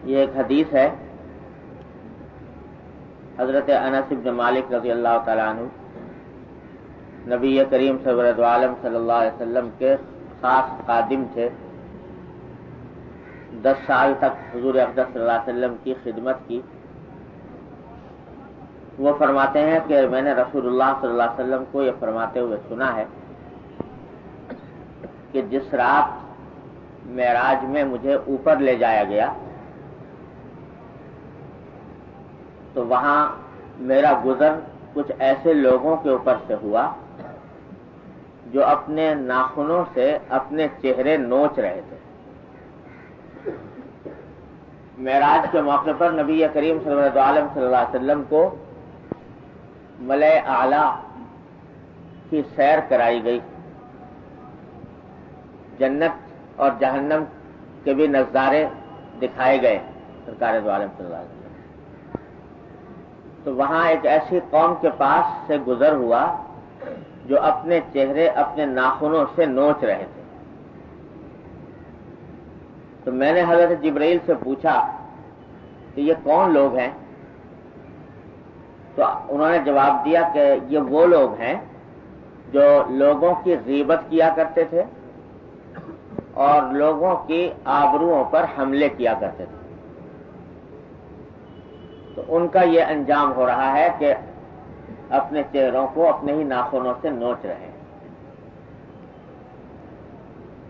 یہ ایک حدیث ہے حضرت انس بن مالک رضی اللہ تعالیٰ عنہ نبی کریم سرورد عالم صلی اللہ علیہ وسلم کے خاص خادم تھے. 10 سال تک حضور اقدس صلی اللہ علیہ وسلم کی خدمت کی. وہ فرماتے ہیں کہ میں نے رسول اللہ صلی اللہ علیہ وسلم کو یہ فرماتے ہوئے سنا ہے کہ جس رات معراج میں مجھے اوپر لے جایا گیا تو وہاں میرا گزر کچھ ایسے لوگوں کے اوپر سے ہوا جو اپنے ناخنوں سے اپنے چہرے نوچ رہے تھے. معراج کے موقع پر نبی کریم صلی اللہ علیہ وسلم کو ملائے اعلیٰ کی سیر کرائی گئی. جنت اور جہنم کے بھی نظارے دکھائے گئے سرکار دو عالم صلی اللہ علیہ وسلم. تو وہاں ایک ایسی قوم کے پاس سے گزر ہوا جو اپنے چہرے اپنے ناخنوں سے نوچ رہے تھے. تو میں نے حضرت جبرائیل سے پوچھا کہ یہ کون لوگ ہیں؟ تو انہوں نے جواب دیا کہ یہ وہ لوگ ہیں جو لوگوں کی غیبت کیا کرتے تھے اور لوگوں کی آبروؤں پر حملے کیا کرتے تھے. تو ان کا یہ انجام ہو رہا ہے کہ اپنے چہروں کو اپنے ہی ناخنوں سے نوچ رہے ہیں.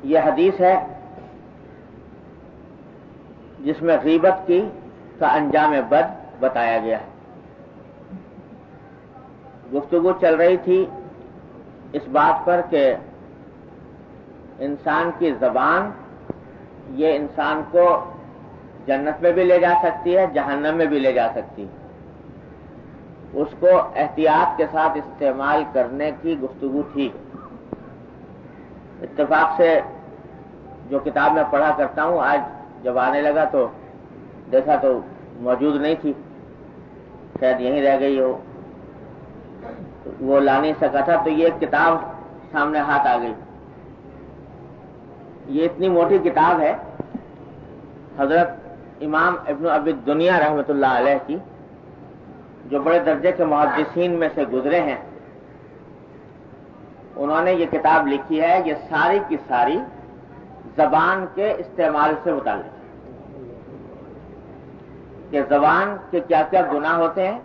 یہ حدیث ہے جس میں غیبت کی کا انجام بد بتایا گیا ہے. گفتگو چل رہی تھی اس بات پر کہ انسان کی زبان یہ انسان کو جنت میں بھی لے جا سکتی ہے، جہنم میں بھی لے جا سکتی ہے. اس کو احتیاط کے ساتھ استعمال کرنے کی گفتگو تھی. اتفاق سے جو کتاب میں پڑھا کرتا ہوں آج جب آنے لگا تو دیکھا تو موجود نہیں تھی، شاید یہیں رہ گئی ہو، وہ لا نہیں سکا تھا. تو یہ کتاب سامنے ہاتھ آ گئی. یہ اتنی موٹی کتاب ہے حضرت امام ابن ابی دنیا رحمۃ اللہ علیہ کی، جو بڑے درجے کے محدثین میں سے گزرے ہیں. انہوں نے یہ کتاب لکھی ہے، یہ ساری کی ساری زبان کے استعمال سے متعلق ہے کہ زبان کے کیا کیا گناہ ہوتے ہیں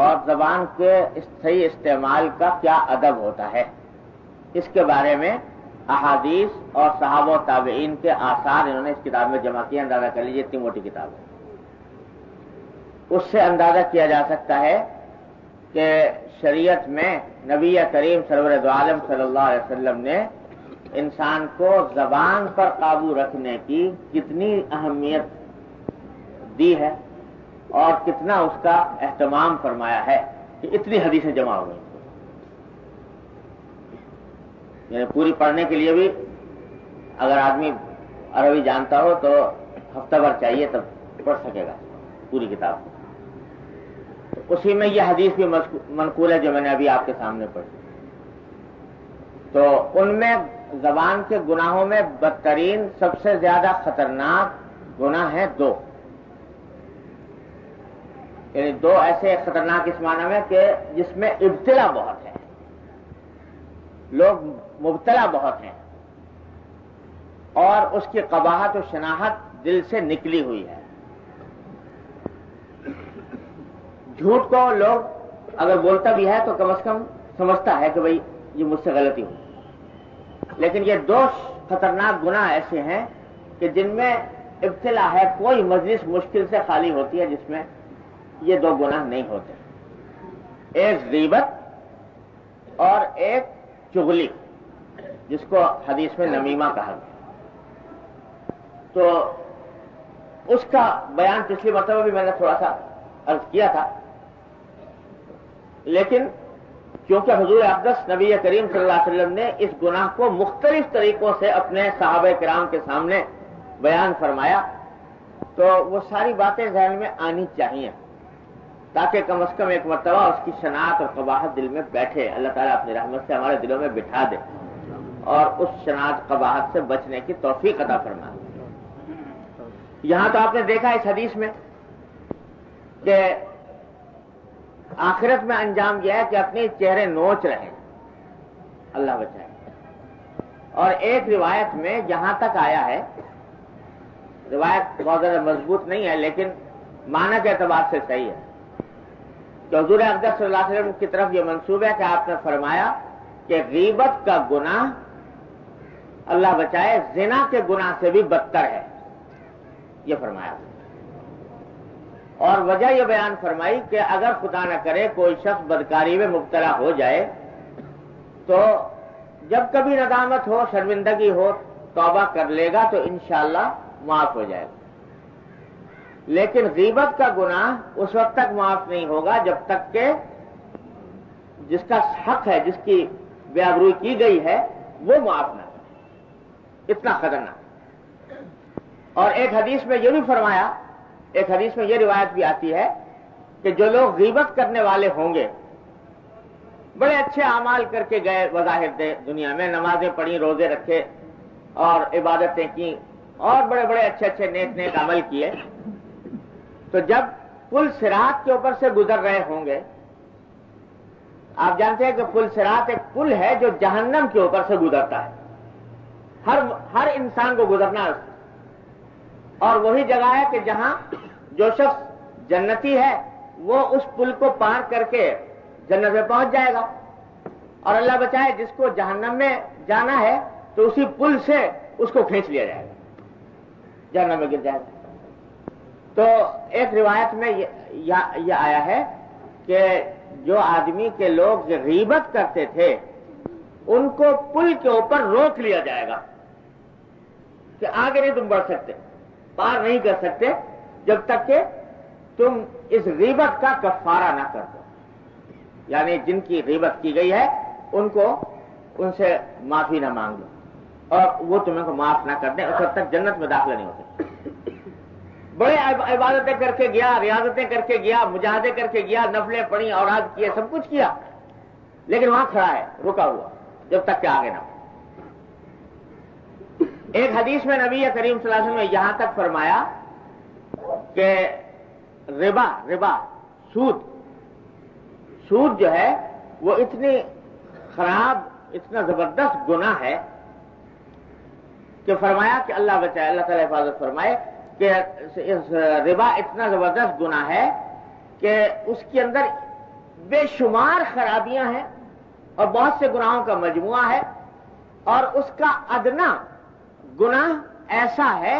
اور زبان کے صحیح استعمال کا کیا ادب ہوتا ہے. اس کے بارے میں احادیث اور صحابہ و تابعین کے آثار انہوں نے اس کتاب میں جمع کیا. اندازہ کر لیجیے اتنی موٹی کتاب ہے. اس سے اندازہ کیا جا سکتا ہے کہ شریعت میں نبی کریم سرور دو عالم صلی اللہ علیہ وسلم نے انسان کو زبان پر قابو رکھنے کی کتنی اہمیت دی ہے اور کتنا اس کا اہتمام فرمایا ہے کہ اتنی حدیثیں جمع ہو گئی. یعنی پوری پڑھنے کے لیے بھی اگر آدمی عربی جانتا ہو تو ہفتہ بھر چاہیے تب پڑھ سکے گا پوری کتاب. اسی میں یہ حدیث بھی منقول ہے جو میں نے ابھی آپ کے سامنے پڑھی. تو ان میں زبان کے گناہوں میں بدترین سب سے زیادہ خطرناک گناہ ہیں 2. یعنی 2 ایسے خطرناک اس معنی میں کہ جس میں ابتلا بہت ہے، لوگ مبتلا بہت ہیں اور اس کی قباحت و شناخت دل سے نکلی ہوئی ہے. جھوٹ کو لوگ اگر بولتا بھی ہے تو کم از کم سمجھتا ہے کہ بھئی یہ مجھ سے غلطی ہوئی. لیکن یہ 2 خطرناک گناہ ایسے ہیں کہ جن میں ابتلا ہے. کوئی مجلس مشکل سے خالی ہوتی ہے جس میں یہ 2 گناہ نہیں ہوتے. ایک غیبت اور ایک چغلی، جس کو حدیث میں نمیمہ کہا گیا. تو اس کا بیان پچھلی مرتبہ بھی میں نے تھوڑا سا عرض کیا تھا. لیکن کیونکہ حضور اقدس نبی کریم صلی اللہ علیہ وسلم نے اس گناہ کو مختلف طریقوں سے اپنے صحابہ کرام کے سامنے بیان فرمایا تو وہ ساری باتیں ذہن میں آنی چاہیے تاکہ کم از کم ایک مرتبہ اس کی شناخت اور قباحت دل میں بیٹھے. اللہ تعالیٰ اپنی رحمت سے ہمارے دلوں میں بٹھا دے اور اس شناخت قباحت سے بچنے کی توفیق عطا فرمائے. یہاں تو آپ نے دیکھا اس حدیث میں کہ آخرت میں انجام یہ ہے کہ اپنے چہرے نوچ رہے، اللہ بچائے۔ اور ایک روایت میں یہاں تک آیا ہے، روایت بہت زیادہ مضبوط نہیں ہے لیکن معنی کے اعتبار سے صحیح ہے، کہ حضور اقدس صلی اللہ علیہ وسلم کی طرف یہ منسوب ہے کہ آپ نے فرمایا کہ غیبت کا گناہ اللہ بچائے زنا کے گناہ سے بھی بدتر ہے، یہ فرمایا۔ اور وجہ یہ بیان فرمائی کہ اگر خدا نہ کرے کوئی شخص بدکاری میں مبتلا ہو جائے تو جب کبھی ندامت ہو، شرمندگی ہو، توبہ کر لے گا تو انشاءاللہ معاف ہو جائے گا، لیکن غیبت کا گناہ اس وقت تک معاف نہیں ہوگا جب تک کہ جس کا حق ہے، جس کی بے آبروئی کی گئی ہے، وہ معاف نہ کرے، اتنا خطرناک۔ اور ایک حدیث میں یہ بھی فرمایا، ایک حدیث میں یہ روایت بھی آتی ہے کہ جو لوگ غیبت کرنے والے ہوں گے، بڑے اچھے اعمال کر کے گئے بظاہر دنیا میں، نمازیں پڑھی، روزے رکھے اور عبادتیں کی اور بڑے بڑے اچھے اچھے نیک نیک عمل کیے، تو جب پل صراط کے اوپر سے گزر رہے ہوں گے، آپ جانتے ہیں کہ پل صراط ایک پل ہے جو جہنم کے اوپر سے گزرتا ہے، ہر انسان کو گزرنا ہے، اور وہی جگہ ہے کہ جہاں جو شخص جنتی ہے وہ اس پل کو پار کر کے جنت میں پہنچ جائے گا، اور اللہ بچائے جس کو جہنم میں جانا ہے تو اسی پل سے اس کو کھینچ لیا جائے گا، جہنم میں گر جائے گا۔ تو ایک روایت میں یہ آیا ہے کہ جو آدمی کے لوگ غیبت کرتے تھے ان کو پل کے اوپر روک لیا جائے گا کہ آگے نہیں تم بڑھ سکتے، پار نہیں کر سکتے جب تک کہ تم اس غیبت کا کفارہ نہ کر دو، یعنی جن کی غیبت کی گئی ہے ان سے معافی نہ مانگ لو اور وہ تمہیں کو معاف نہ کر دیں، اس وقت تک جنت میں داخلہ نہیں ہو سکتے۔ بڑے عبادتیں کر کے گیا، ریاضتیں کر کے گیا، مجاہدے کر کے گیا، نفلیں پڑھی، اوراد کیے، سب کچھ کیا، لیکن وہاں کھڑا ہے، رکا ہوا، جب تک کہ آگے نہ ہو۔ ایک حدیث میں نبی کریم صلی اللہ علیہ وسلم نے یہاں تک فرمایا کہ ربا سود جو ہے وہ اتنی خراب، اتنا زبردست گناہ ہے کہ فرمایا کہ اللہ بچائے، اللہ تعالیٰ حفاظت فرمائے کہ ربا اتنا زبردست گناہ ہے کہ اس کے اندر بے شمار خرابیاں ہیں اور بہت سے گناہوں کا مجموعہ ہے، اور اس کا ادنا گناہ ایسا ہے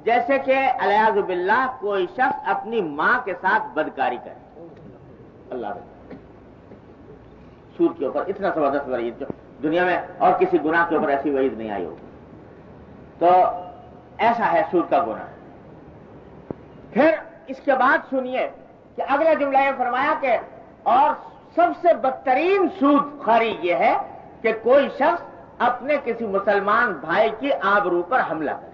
جیسے کہ الیاذ باللہ کوئی شخص اپنی ماں کے ساتھ بدکاری کرے۔ اللہ بچائے، سود کے اوپر اتنا زبردست وعید جو دنیا میں اور کسی گناہ کے اوپر ایسی وعید نہیں آئی ہوگی، تو ایسا ہے سود کا گناہ۔ پھر اس کے بعد سنیے کہ اگلا جملہ یہ فرمایا کہ اور سب سے بدترین سود خواری یہ ہے کہ کوئی شخص اپنے کسی مسلمان بھائی کی آبرو پر حملہ کرے۔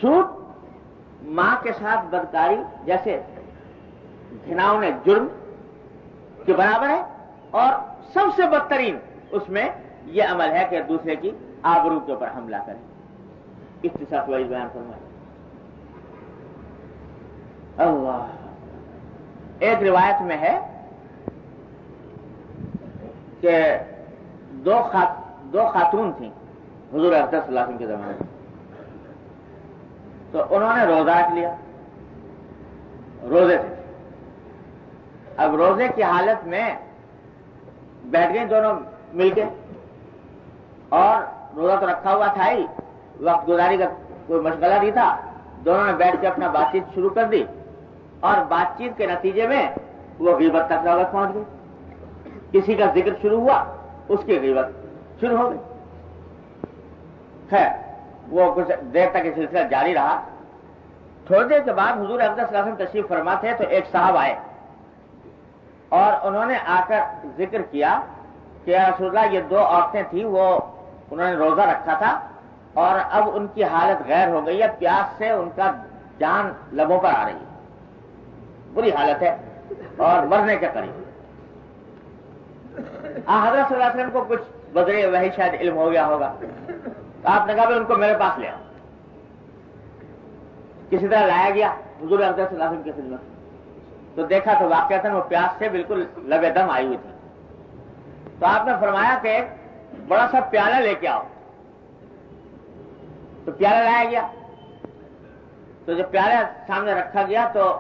سود ماں کے ساتھ بدکاری جیسے گھناؤنے جرم کے برابر ہے، اور سب سے بدترین اس میں یہ عمل ہے کہ دوسرے کی آبرو کے اوپر حملہ کرے۔ اختصاص وعید بیان فرمائے۔ اللہ، ایک روایت میں ہے کہ دو خاتون تھیں حضور اقدس صلی اللہ علیہ وسلم کے زمانے میں، تو انہوں نے روزہ رکھ لیا، روزے تھے، اب روزے کی حالت میں بیٹھ گئے دونوں مل کے، اور روزہ تو رکھا ہوا تھا ہی، وقت گزاری کا کوئی مشغلہ نہیں تھا، دونوں نے بیٹھ کے اپنا بات چیت شروع کر دی، اور بات چیت کے نتیجے میں وہ غیبت تک نوبت پہنچ گئی، کسی کا ذکر شروع ہوا، اس کی غیبت شروع ہو گئی۔ خیر وہ کچھ دیر تک یہ سلسلہ جاری رہا، تھوڑی دیر کے بعد حضور اقدس صلی اللہ علیہ وسلم تشریف فرما تھے تو ایک صاحب آئے اور انہوں نے آ کر ذکر کیا کہ یا رسول اللہ، یہ دو عورتیں تھیں، وہ انہوں نے روزہ رکھا تھا اور اب ان کی حالت غیر ہو گئی ہے، پیاس سے ان کا جان لبوں پر آ رہی ہے، بری حالت ہے اور مرنے کے قریب۔ حضرت صلی اللہ علیہ وسلم کو کچھ بدرے وہی شاید علم ہو گیا ہوگا، آپ نے کہا ان کو میرے پاس لے آؤ۔ کسی طرح لایا گیا حضور اقدس صلی اللہ علیہ وسلم کی خدمت، تو دیکھا تو واقعتاً وہ پیاس سے بالکل لبے دم آئی ہوئی تھی. تو آپ نے فرمایا کہ بڑا سا پیالہ لے کے آؤ. تو پیالہ لایا گیا. تو جب پیالہ سامنے رکھا گیا تو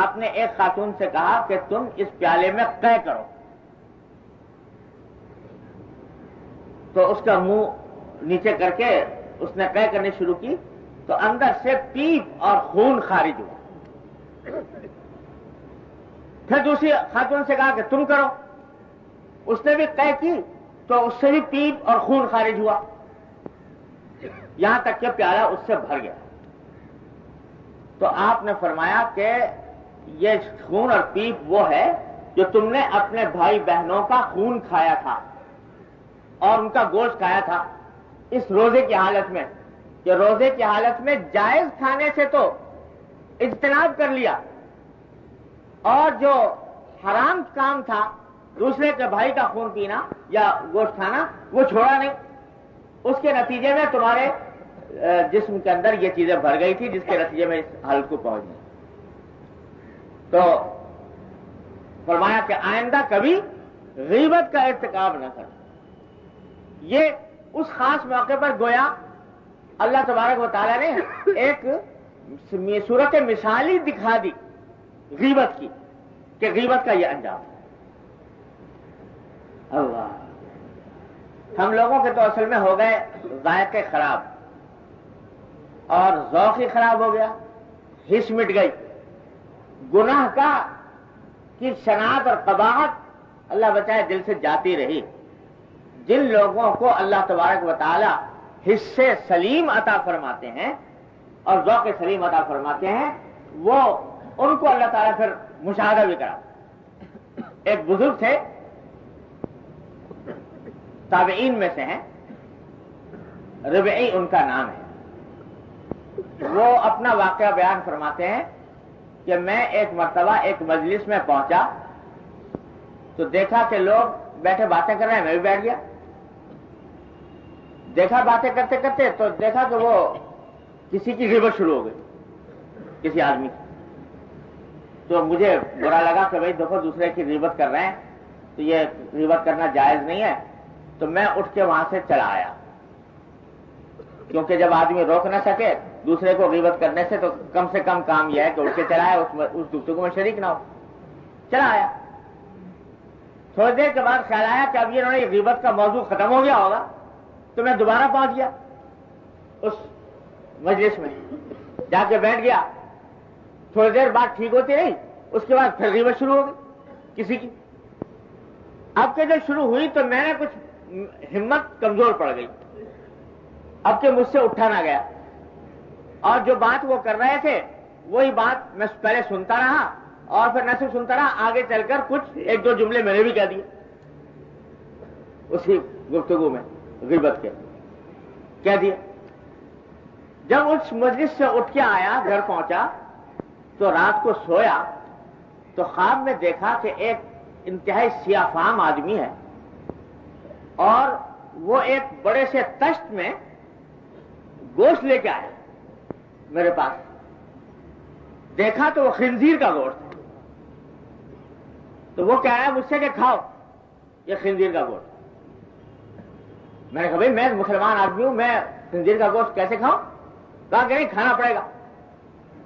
آپ نے ایک خاتون سے کہا کہ تم اس پیالے میں قے کرو. تو اس کا منہ نیچے کر کے اس نے قے کرنی شروع کی تو اندر سے پیپ اور خون خارج ہوا. پھر دوسری خاتون سے کہا کہ تم کرو. اس نے بھی قے کی تو اس سے بھی پیپ اور خون خارج ہوا، یہاں تک کہ پیالہ اس سے بھر گیا. تو آپ نے فرمایا کہ یہ خون اور پیپ وہ ہے جو تم نے اپنے بھائی بہنوں کا خون کھایا تھا اور ان کا گوشت کھایا تھا اس روزے کی حالت میں، کہ روزے کی حالت میں جائز کھانے سے تو اجتناب کر لیا اور جو حرام کام تھا دوسرے کے بھائی کا خون پینا یا گوشت کھانا وہ چھوڑا نہیں. اس کے نتیجے میں تمہارے جسم کے اندر یہ چیزیں بھر گئی تھی جس کے نتیجے میں اس حالت کو پہنچ گئی. تو فرمایا کہ آئندہ کبھی غیبت کا ارتکاب نہ کر. یہ اس خاص موقع پر گویا اللہ تبارک و تعالیٰ نے ایک صورت مثالی دکھا دی غیبت کی کہ غیبت کا یہ انجام. اللہ، ہم لوگوں کے تو اصل میں ہو گئے ذائقے خراب اور ذوق ہی خراب ہو گیا، حس مٹ گئی. گناہ کی شناعت اور قباحت اللہ بچائے دل سے جاتی رہی. جن لوگوں کو اللہ تبارک و تعالی حصے سلیم عطا فرماتے ہیں اور ذوق سلیم عطا فرماتے ہیں وہ ان کو اللہ تعالیٰ پھر مشاہدہ بھی کرا. ایک بزرگ تھے، تابعین میں سے ہیں، ربعی ان کا نام ہے. وہ اپنا واقعہ بیان فرماتے ہیں کہ میں ایک مرتبہ ایک مجلس میں پہنچا تو دیکھا کہ لوگ بیٹھے باتیں کر رہے ہیں، میں بھی بیٹھ گیا. دیکھا باتیں کرتے کرتے تو دیکھا کہ وہ کسی کی غیبت شروع ہو گئی، کسی آدمی کی. تو مجھے برا لگا کہ بھائی دیکھو دوسرے کی غیبت کر رہے ہیں تو یہ غیبت کرنا جائز نہیں ہے. تو میں اٹھ کے وہاں سے چلا آیا، کیونکہ جب آدمی روک نہ سکے دوسرے کو غیبت کرنے سے تو کم سے کم کام یہ ہے کہ اٹھ کے چلا آیا، اس گفتگو میں شریک نہ ہو. چلا آیا. تھوڑی دیر کے بعد خیال آیا کہ اب یہ انہوں نے غیبت کا موضوع ختم ہو گیا ہوگا، تو میں دوبارہ پہنچ گیا اس مجلس میں، جا کے بیٹھ گیا. تھوڑی دیر بات ٹھیک ہوتی رہی، اس کے بعد پھر غیبت شروع ہو گئی کسی کی. اب کہ جب شروع ہوئی تو میں نے کچھ ہمت کمزور پڑ گئی، اب کہ مجھ سے اٹھا نہ گیا. اور جو بات وہ کر رہے تھے وہی بات میں پہلے سنتا رہا اور پھر نہ صرف سنتا رہا، آگے چل کر کچھ ایک دو جملے میں نے بھی کہہ دیے اسی گفتگو میں، غیبت کے کہہ دیا. جب اس مجلس سے اٹھ کے آیا گھر پہنچا تو رات کو سویا تو خواب میں دیکھا کہ ایک انتہائی سیاہ فام آدمی ہے اور وہ ایک بڑے سے تشت میں گوشت لے کے آیا میرے پاس. دیکھا تو وہ خنزیر کا گوشت ہے. تو وہ کہہ رہا ہے مجھ سے کہ کھاؤ یہ خنزیر کا گوشت. میں نے کہا بھائی میں مسلمان آدمی ہوں، میں خنزیر کا گوشت کیسے کھاؤں؟ کہا کہ نہیں کھانا پڑے گا.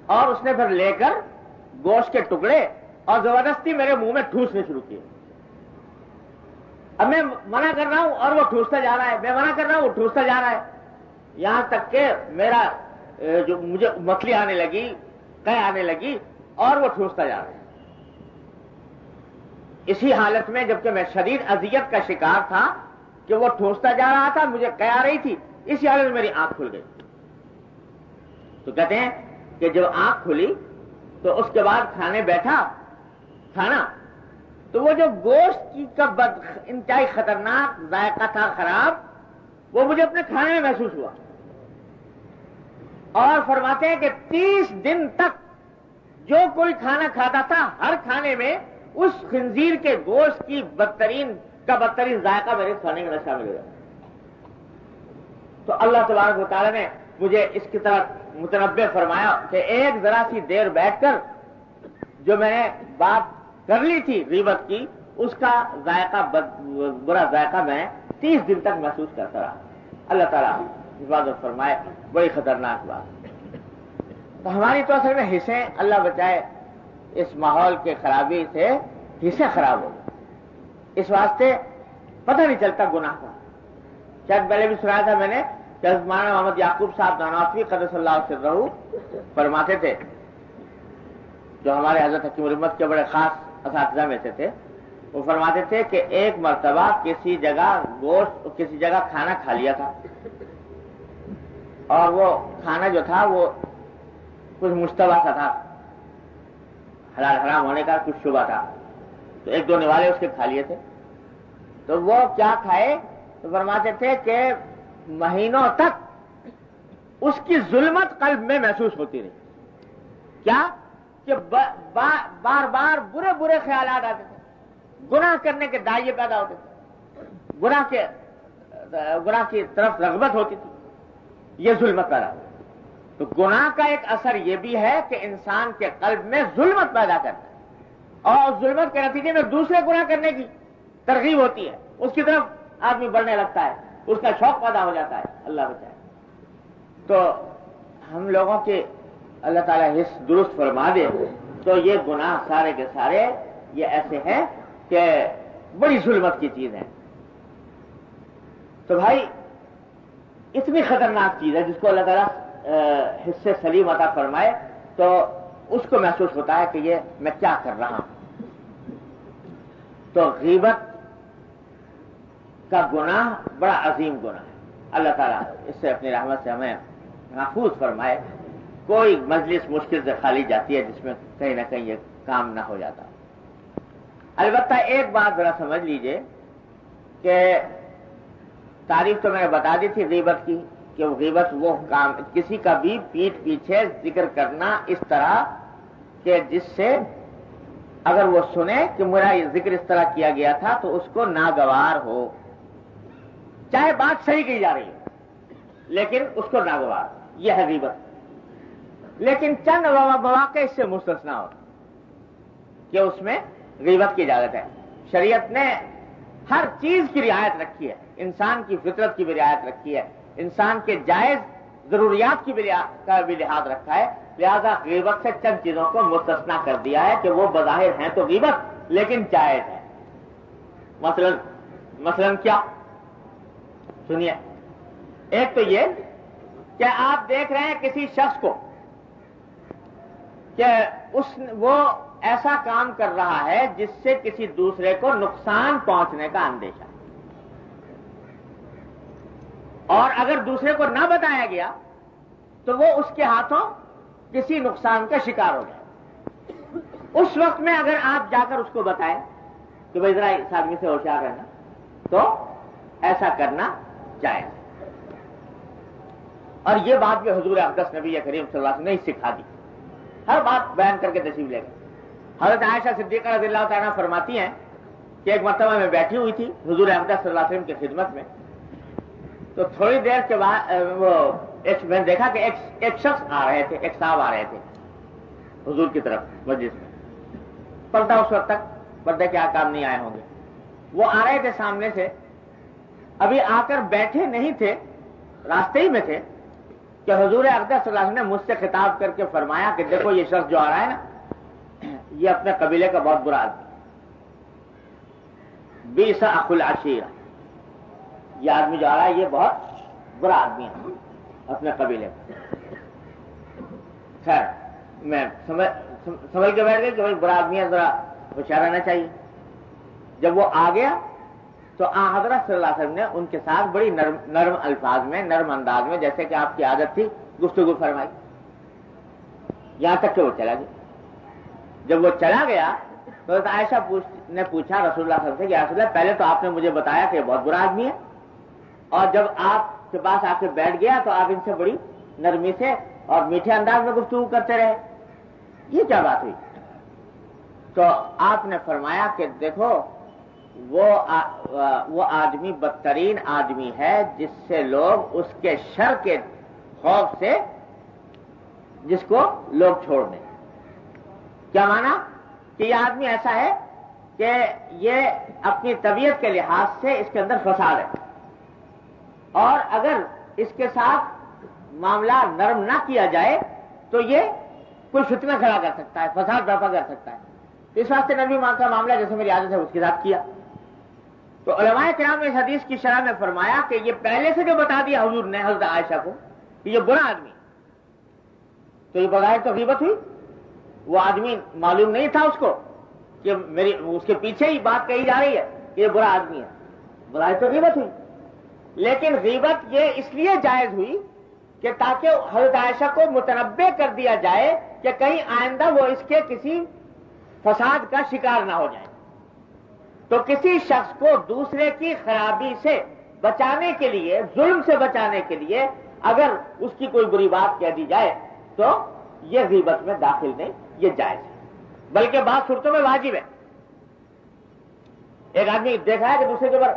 اور اس نے پھر لے کر گوشت کے ٹکڑے اور زبردستی میرے منہ میں ٹھوسنے شروع کیے. اب میں منع کر رہا ہوں اور وہ ٹھوستا جا رہا ہے، میں منع کر رہا ہوں وہ ٹھوستا جا رہا ہے، یہاں تک کہ میرا جو مجھے مکھلی آنے لگی، قے آنے لگی اور وہ ٹھوستا جا رہا ہے. اسی حالت میں جبکہ میں شدید اذیت کا شکار تھا کہ وہ ٹھوستا جا رہا تھا، مجھے قے آ رہی تھی، اسی حالت میں میری آنکھ کھل گئی. تو کہتے ہیں کہ جب آنکھ کھلی تو اس کے بعد کھانے بیٹھا کھانا تو وہ جو گوشت کی کا انتہائی خطرناک ذائقہ تھا خراب، وہ مجھے اپنے کھانے میں محسوس ہوا. اور فرماتے ہیں کہ 30 دن تک جو کوئی کھانا کھاتا تھا ہر کھانے میں اس خنزیر کے گوشت کی بدترین ذائقہ میرے کھانے میں شامل ہو گیا. تو اللہ تبارک و تعالیٰ نے مجھے اس کی طرف متنبہ فرمایا کہ ایک ذرا سی دیر بیٹھ کر جو میں نے بات کر لی تھی غیبت کی، اس کا ذائقہ برا ذائقہ میں 30 دن تک محسوس کرتا رہا۔ اللہ تعالیٰ حفاظت فرمائے، بڑی خطرناک بات۔ تو ہماری تو اصل میں حصے، اللہ بچائے، اس ماحول کے خرابی سے حصے خراب ہو گئے، اس واسطے پتہ نہیں چلتا گناہ کا۔ شاید پہلے بھی سنایا تھا میں نے کہ حضرت مولانا محمد یعقوب صاحب نانوتوی قدس اللہ سرہ فرماتے تھے، جو ہمارے حضرت حکیم الامت کے بڑے خاص اساتذہ میں سے تھے، وہ فرماتے تھے کہ ایک مرتبہ کسی جگہ گوشت، کسی جگہ کھانا کھا لیا تھا، اور وہ کھانا جو تھا وہ کچھ مشتبہ سا تھا، حلال حرام ہونے کا کچھ شبہ تھا، تو ایک دو نوالے اس کے کھا لیے تھے۔ تو وہ کیا کھائے؟ تو فرماتے تھے کہ مہینوں تک اس کی ظلمت قلب میں محسوس ہوتی رہی۔ کیا کہ بار بار برے برے خیالات آتے تھے، گناہ کرنے کے دائیں پیدا ہوتے تھے، گناہ کی طرف رغبت ہوتی تھی، یہ ظلمت پیدا ہوتی۔ تو گناہ کا ایک اثر یہ بھی ہے کہ انسان کے قلب میں ظلمت پیدا کرتا ہے، اور ظلمت کے نتیجے میں دوسرے گناہ کرنے کی ترغیب ہوتی ہے، اس کی طرف آدمی بڑھنے لگتا ہے، اس کا شوق پیدا ہو جاتا ہے، اللہ بچائے۔ تو ہم لوگوں کے اللہ تعالیٰ حص درست فرما دے، تو یہ گناہ سارے کے سارے یہ ایسے ہیں کہ بڑی ظلمت کی چیز ہے۔ تو بھائی اتنی خطرناک چیز ہے جس کو اللہ تعالیٰ حصے سلیم عطا فرمائے تو اس کو محسوس ہوتا ہے کہ یہ میں کیا کر رہا ہوں۔ تو غیبت کا گناہ بڑا عظیم گناہ ہے، اللہ تعالیٰ اس سے اپنی رحمت سے ہمیں محفوظ فرمائے۔ کوئی مجلس مشکل سے خالی جاتی ہے جس میں کہیں نہ کہیں یہ کام نہ ہو جاتا۔ البتہ ایک بات ذرا سمجھ لیجئے کہ تعریف تو میں نے بتا دی تھی غیبت کی، کہ غیبت وہ کام کسی کا بھی پیٹھ پیچھے ذکر کرنا اس طرح کہ جس سے اگر وہ سنے کہ میرا یہ ذکر اس طرح کیا گیا تھا تو اس کو ناگوار ہو، چاہے بات صحیح کی جا رہی ہے لیکن اس کو ناگوار، یہ ہے غیبت۔ لیکن چند مواقع اس سے مستثنا ہو کہ اس میں غیبت کی اجازت ہے۔ شریعت نے ہر چیز کی رعایت رکھی ہے، انسان کی فطرت کی بھی رعایت رکھی ہے، انسان کے جائز ضروریات کی کا بھی لحاظ رکھا ہے، لہذا غیبت سے چند چیزوں کو مستثنا کر دیا ہے کہ وہ بظاہر ہیں تو غیبت لیکن جائز ہے۔ مثلا کیا؟ سنیے، ایک تو یہ کہ آپ دیکھ رہے ہیں کسی شخص کو کہ وہ ایسا کام کر رہا ہے جس سے کسی دوسرے کو نقصان پہنچنے کا اندیشہ، اور اگر دوسرے کو نہ بتایا گیا تو وہ اس کے ہاتھوں کسی نقصان کا شکار ہو جائے۔ اس وقت میں اگر آپ جا کر اس کو بتائیں کہ بھائی ذرا اس آدمی سے ہوشیار رہنا، تو ایسا کرنا جائز۔ اور یہ بات بھی حضور اقدس نبی کریم صلی اللہ علیہ وسلم نے سکھا دی، ہر بات بیان کر کے تشریف لے گئے۔ حضرت عائشہ صدیقہ رضی اللہ تعالیٰ فرماتی ہیں کہ ایک مرتبہ میں بیٹھی ہوئی تھی حضور اقدس صلی اللہ علیہ وسلم کی خدمت میں، تو تھوڑی دیر کے بعد میں نے دیکھا کہ ایک شخص آ رہے تھے، ایک صاحب آ رہے تھے حضور کی طرف مجلس میں۔ پردہ اس وقت تک پردے کے آکام نہیں آئے ہوں گے، وہ آ رہے تھے سامنے سے، ابھی آ کر بیٹھے نہیں تھے، راستے ہی میں تھے کہ حضور اقدس صلی اللہ علیہ وسلم نے مجھ سے خطاب کر کے فرمایا کہ دیکھو یہ شخص جو آ رہا ہے نا، یہ اپنے قبیلے کا بہت برا آدمی، بیس اخو العشیرہ، یہ آدمی جو آ رہا ہے یہ بہت برا آدمی ہے اپنے قبیلے کا۔ خیر میں سمجھ کے بیٹھ گئی کہ بھائی برا آدمی ہے، ذرا ہوشیار رہنا چاہیے۔ جب وہ آ گیا تو حضرت صلی اللہ علیہ وسلم نے ان کے ساتھ بڑی نرم الفاظ میں، نرم انداز میں، جیسے کہ آپ کی عادت تھی، گفتگو فرمائی، یہاں تک کہ وہ چلا گیا۔ جب وہ چلا گیا تو حضرت عائشہ نے پوچھا رسول اللہ صلی اللہ علیہ وسلم سے کہ یا رسول اللہ، پہلے تو آپ نے مجھے بتایا کہ یہ بہت برا آدمی ہے، اور جب آپ کے پاس آ کے بیٹھ گیا تو آپ ان سے بڑی نرمی سے اور میٹھے انداز میں گفتگو کرتے رہے، یہ کیا بات ہوئی؟ تو آپ نے فرمایا کہ دیکھو وہ آدمی بدترین آدمی ہے جس سے لوگ اس کے شر کے خوف سے جس کو لوگ چھوڑ دیں. کیا مانا کہ یہ آدمی ایسا ہے کہ یہ اپنی طبیعت کے لحاظ سے اس کے اندر فساد ہے، اور اگر اس کے ساتھ معاملہ نرم نہ کیا جائے تو یہ کوئی فتنہ کھڑا کر سکتا ہے، فساد برپا کر سکتا ہے. اس واسطے نبی ماں کا معاملہ جیسے میری عادت ہے اس کے ساتھ کیا. تو علماء کرام نے اس حدیث کی شرح میں فرمایا کہ یہ پہلے سے جو بتا دیا حضور نے حضرت عائشہ کو کہ یہ برا آدمی، تو یہ بغیر تو غیبت ہوئی. وہ آدمی معلوم نہیں تھا اس کو کہ اس کے پیچھے ہی بات کہی جا رہی ہے کہ یہ برا آدمی ہے، بغیر تو غیبت ہوئی. لیکن غیبت یہ اس لیے جائز ہوئی کہ تاکہ حضرت عائشہ کو متنبہ کر دیا جائے کہ کہیں آئندہ وہ اس کے کسی فساد کا شکار نہ ہو جائے. تو کسی شخص کو دوسرے کی خرابی سے بچانے کے لیے، ظلم سے بچانے کے لیے اگر اس کی کوئی بری بات کہہ دی جائے تو یہ غیبت میں داخل نہیں، یہ جائز ہے، بلکہ بعض صورتوں میں واجب ہے. ایک آدمی دیکھا ہے کہ دوسرے کے اوپر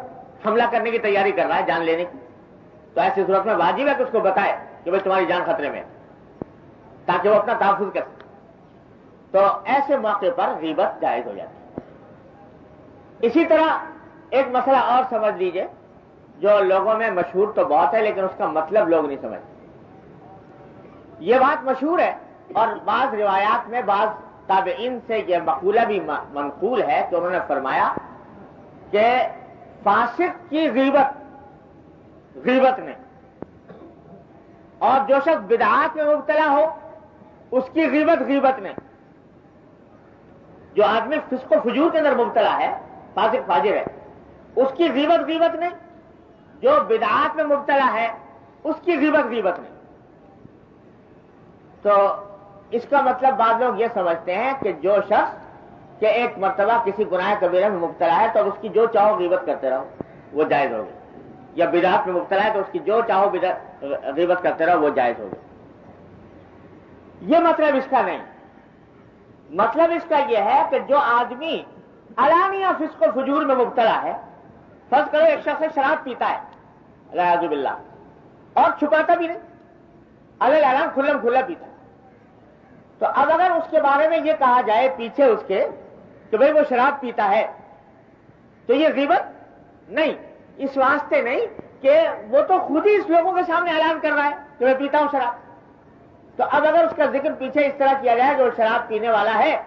حملہ کرنے کی تیاری کر رہا ہے، جان لینے کی، تو ایسی صورت میں واجب ہے کہ اس کو بتائے کہ بھائی تمہاری جان خطرے میں ہے، تاکہ وہ اپنا تحفظ کر سکے. تو ایسے موقع پر غیبت جائز ہو جاتی ہے. اسی طرح ایک مسئلہ اور سمجھ لیجئے جو لوگوں میں مشہور تو بہت ہے لیکن اس کا مطلب لوگ نہیں سمجھتے. یہ بات مشہور ہے اور بعض روایات میں بعض تابعین سے یہ مقولہ بھی منقول ہے کہ انہوں نے فرمایا کہ فاسق کی غیبت میں، اور جو شخص بدعات میں مبتلا ہو اس کی غیبت میں. جو آدمی فسق و فجور کے اندر مبتلا ہے، فاسق فاجر ہے، اس کی غیبت نہیں. جو بدعات میں مبتلا ہے اس کی غیبت نہیں. تو اس کا مطلب بعض لوگ یہ سمجھتے ہیں کہ جو شخص کہ ایک مرتبہ کسی گناہ کبیرہ میں مبتلا ہے تو اس کی جو چاہو غیبت کرتے رہو وہ جائز ہوگی، یا بدعات میں مبتلا ہے تو اس کی جو چاہو غیبت کرتے رہو وہ جائز ہوگی. یہ مطلب اس کا نہیں. مطلب اس کا یہ ہے کہ جو آدمی علانیہ فسق و فجور میں مبتلا ہے، فرض کرو ایک شخص شراب پیتا ہے والعیاذ باللہ اور چھپاتا بھی نہیں، علیہ اعلان کھلم کھلا پیتا ہے، تو اب اگر اس کے بارے میں یہ کہا جائے پیچھے اس کے کہ بھئی وہ شراب پیتا ہے تو یہ غیبت نہیں. اس واسطے نہیں کہ وہ تو خود ہی اس لوگوں کے سامنے اعلان کر رہا ہے کہ میں پیتا ہوں شراب. تو اب اگر اس کا ذکر پیچھے اس طرح کیا جائے جو شراب پینے والا ہے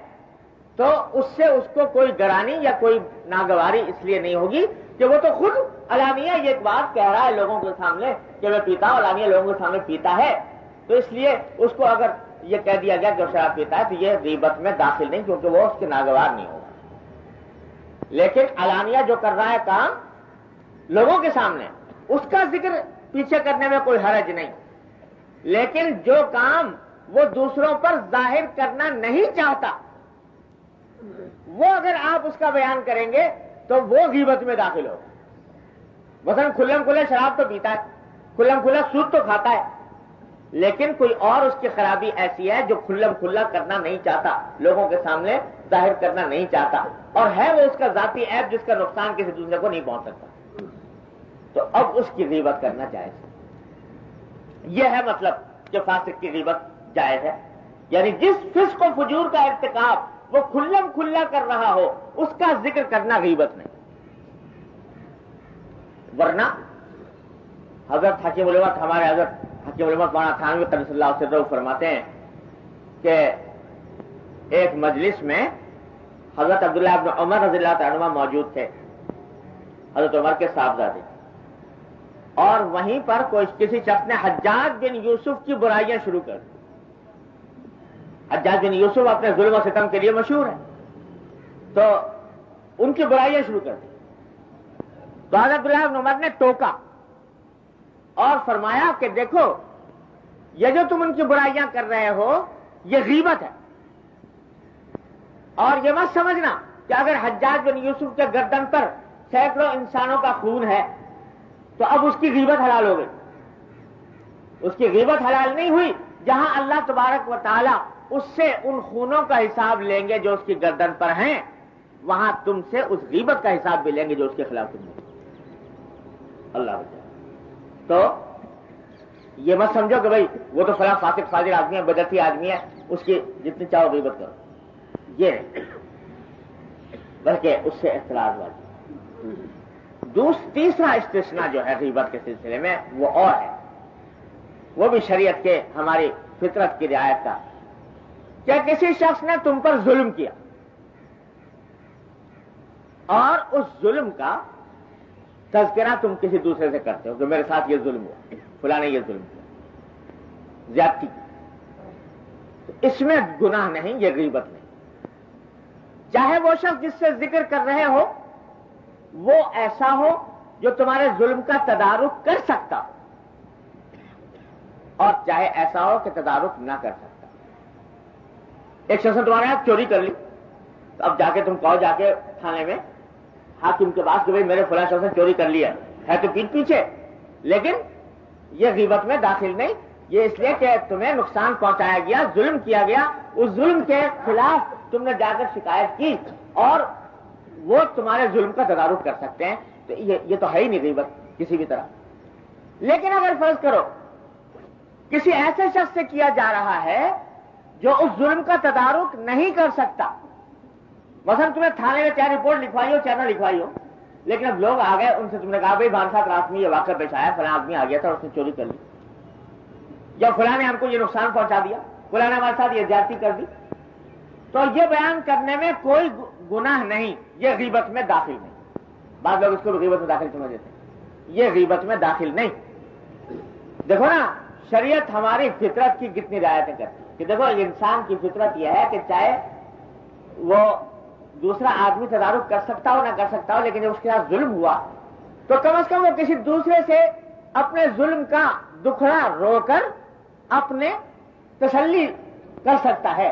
تو اس سے اس کو کوئی گرانی یا کوئی ناگواری اس لیے نہیں ہوگی کہ وہ تو خود علانیہ یہ بات کہہ رہا ہے لوگوں کے سامنے کہ میں پیتا ہوں، علانیہ لوگوں کے سامنے پیتا ہے، تو اس لیے اس کو اگر یہ کہہ دیا گیا کہ وہ شراب پیتا ہے تو یہ غیبت میں داخل نہیں، کیونکہ وہ اس کے ناگوار نہیں ہوگا. لیکن علانیہ جو کر رہا ہے کام لوگوں کے سامنے، اس کا ذکر پیچھے کرنے میں کوئی حرج نہیں. لیکن جو کام وہ دوسروں پر ظاہر کرنا نہیں چاہتا وہ اگر آپ اس کا بیان کریں گے تو وہ غیبت میں داخل ہوگا. مثلا کھلم کھلا شراب تو پیتا ہے، کھلم کھلا سود تو کھاتا ہے، لیکن کوئی اور اس کی خرابی ایسی ہے جو کھلم کھلا کرنا نہیں چاہتا، لوگوں کے سامنے ظاہر کرنا نہیں چاہتا، اور ہے وہ اس کا ذاتی عیب جس کا نقصان کسی دوسرے کو نہیں پہنچ سکتا، تو اب اس کی غیبت کرنا جائز ہے. یہ ہے مطلب کہ فاسق کی غیبت جائز ہے، یعنی جس فسق و فجور کا ارتکاب وہ کھلم کھلا کر رہا ہو اس کا ذکر کرنا غیبت نہیں. ورنہ حضرت حکیم الامت ہمارے حضرت حکیم الامت مولانا تھانوی قدس اللہ سرہ فرماتے ہیں کہ ایک مجلس میں حضرت عبداللہ ابن عمر رضی اللہ تعالیٰ عنہ موجود تھے، حضرت عمر کے صاحبزادے، اور وہیں پر کسی شخص نے حجاج بن یوسف کی برائیاں شروع کر دی. حجاج بن یوسف اپنے ظلم و ستم کے لیے مشہور ہے، تو ان کی برائیاں شروع کر دی. تو حضرت عبداللہ بن عمر نے ٹوکا اور فرمایا کہ دیکھو یہ جو تم ان کی برائیاں کر رہے ہو یہ غیبت ہے، اور یہ مت سمجھنا کہ اگر حجاج بن یوسف کے گردن پر سینکڑوں انسانوں کا خون ہے تو اب اس کی غیبت حلال ہو گئی. اس کی غیبت حلال نہیں ہوئی جہاں اللہ تبارک و تعالی اس سے ان خونوں کا حساب لیں گے جو اس کی گردن پر ہیں، وہاں تم سے اس غیبت کا حساب بھی لیں گے جو اس کے خلاف تم نے. اللہ بچا. تو یہ مت سمجھو کہ بھائی وہ تو فلاں فاسق فاجر آدمی ہے، بدعتی آدمی ہے، اس کی جتنی چاہو غیبت کرو، یہ نہیں، بلکہ اس سے اعتراض واجب۔ تیسرا استثناء جو ہے غیبت کے سلسلے میں وہ اور ہے، وہ بھی شریعت کے ہماری فطرت کی رعایت کا، کہ کسی شخص نے تم پر ظلم کیا اور اس ظلم کا تذکرہ تم کسی دوسرے سے کرتے ہو کہ میرے ساتھ یہ ظلم ہوا، فلاں نے یہ ظلم کیا، زیادتی کی، تو اس میں گناہ نہیں، یہ غیبت نہیں۔ چاہے وہ شخص جس سے ذکر کر رہے ہو وہ ایسا ہو جو تمہارے ظلم کا تدارک کر سکتا ہو، اور چاہے ایسا ہو کہ تدارک نہ کر سکتا۔ ایک شخص نے تمہارے ہاتھ چوری کر لی، تو اب جا کے تم کہو جا کے تھانے میں حاکم کے پاس کہ بھائی میرے فلاں شخص نے چوری کر لیا ہے، تو پیٹ پیچھے، لیکن یہ غیبت میں داخل نہیں، یہ اس لیے کہ تمہیں نقصان پہنچایا گیا، ظلم کیا گیا، اس ظلم کے خلاف تم نے جا کر شکایت کی اور وہ تمہارے ظلم کا تدارک کر سکتے ہیں، تو یہ تو ہے ہی نہیں غیبت کسی بھی طرح۔ لیکن اگر فرض کرو کسی ایسے شخص سے کیا جا رہا ہے جو اس ظلم کا تدارک نہیں کر سکتا، مثلا تمہیں تھانے میں چاہے رپورٹ لکھوائی ہو چاہے نہ لکھوائی ہو، لیکن اب لوگ آ گئے، ان سے تم نے کہا بھائی بھانسا رات میں یہ واقعہ پیش آیا، فلاں آدمی آ گیا تھا، اس نے چوری کر لی، یا فلاں نے ہم کو یہ نقصان پہنچا دیا، فلاں نے ہمارے ساتھ یہ زیادتی کر دی، تو یہ بیان کرنے میں کوئی گناہ نہیں، یہ غیبت میں داخل نہیں۔ بعض لوگ اس کو غیبت میں داخل سمجھ لیتے ہیں، یہ غیبت میں داخل نہیں۔ دیکھو نا شریعت ہماری فطرت کی کتنی رعایتیں کرتی ہے، کہ دیکھو انسان کی فطرت یہ ہے کہ چاہے وہ دوسرا آدمی تدارک کر سکتا ہو نہ کر سکتا ہو، لیکن جب اس کے ساتھ ظلم ہوا تو کم از کم وہ کسی دوسرے سے اپنے ظلم کا دکھڑا رو کر اپنے تسلی کر سکتا ہے،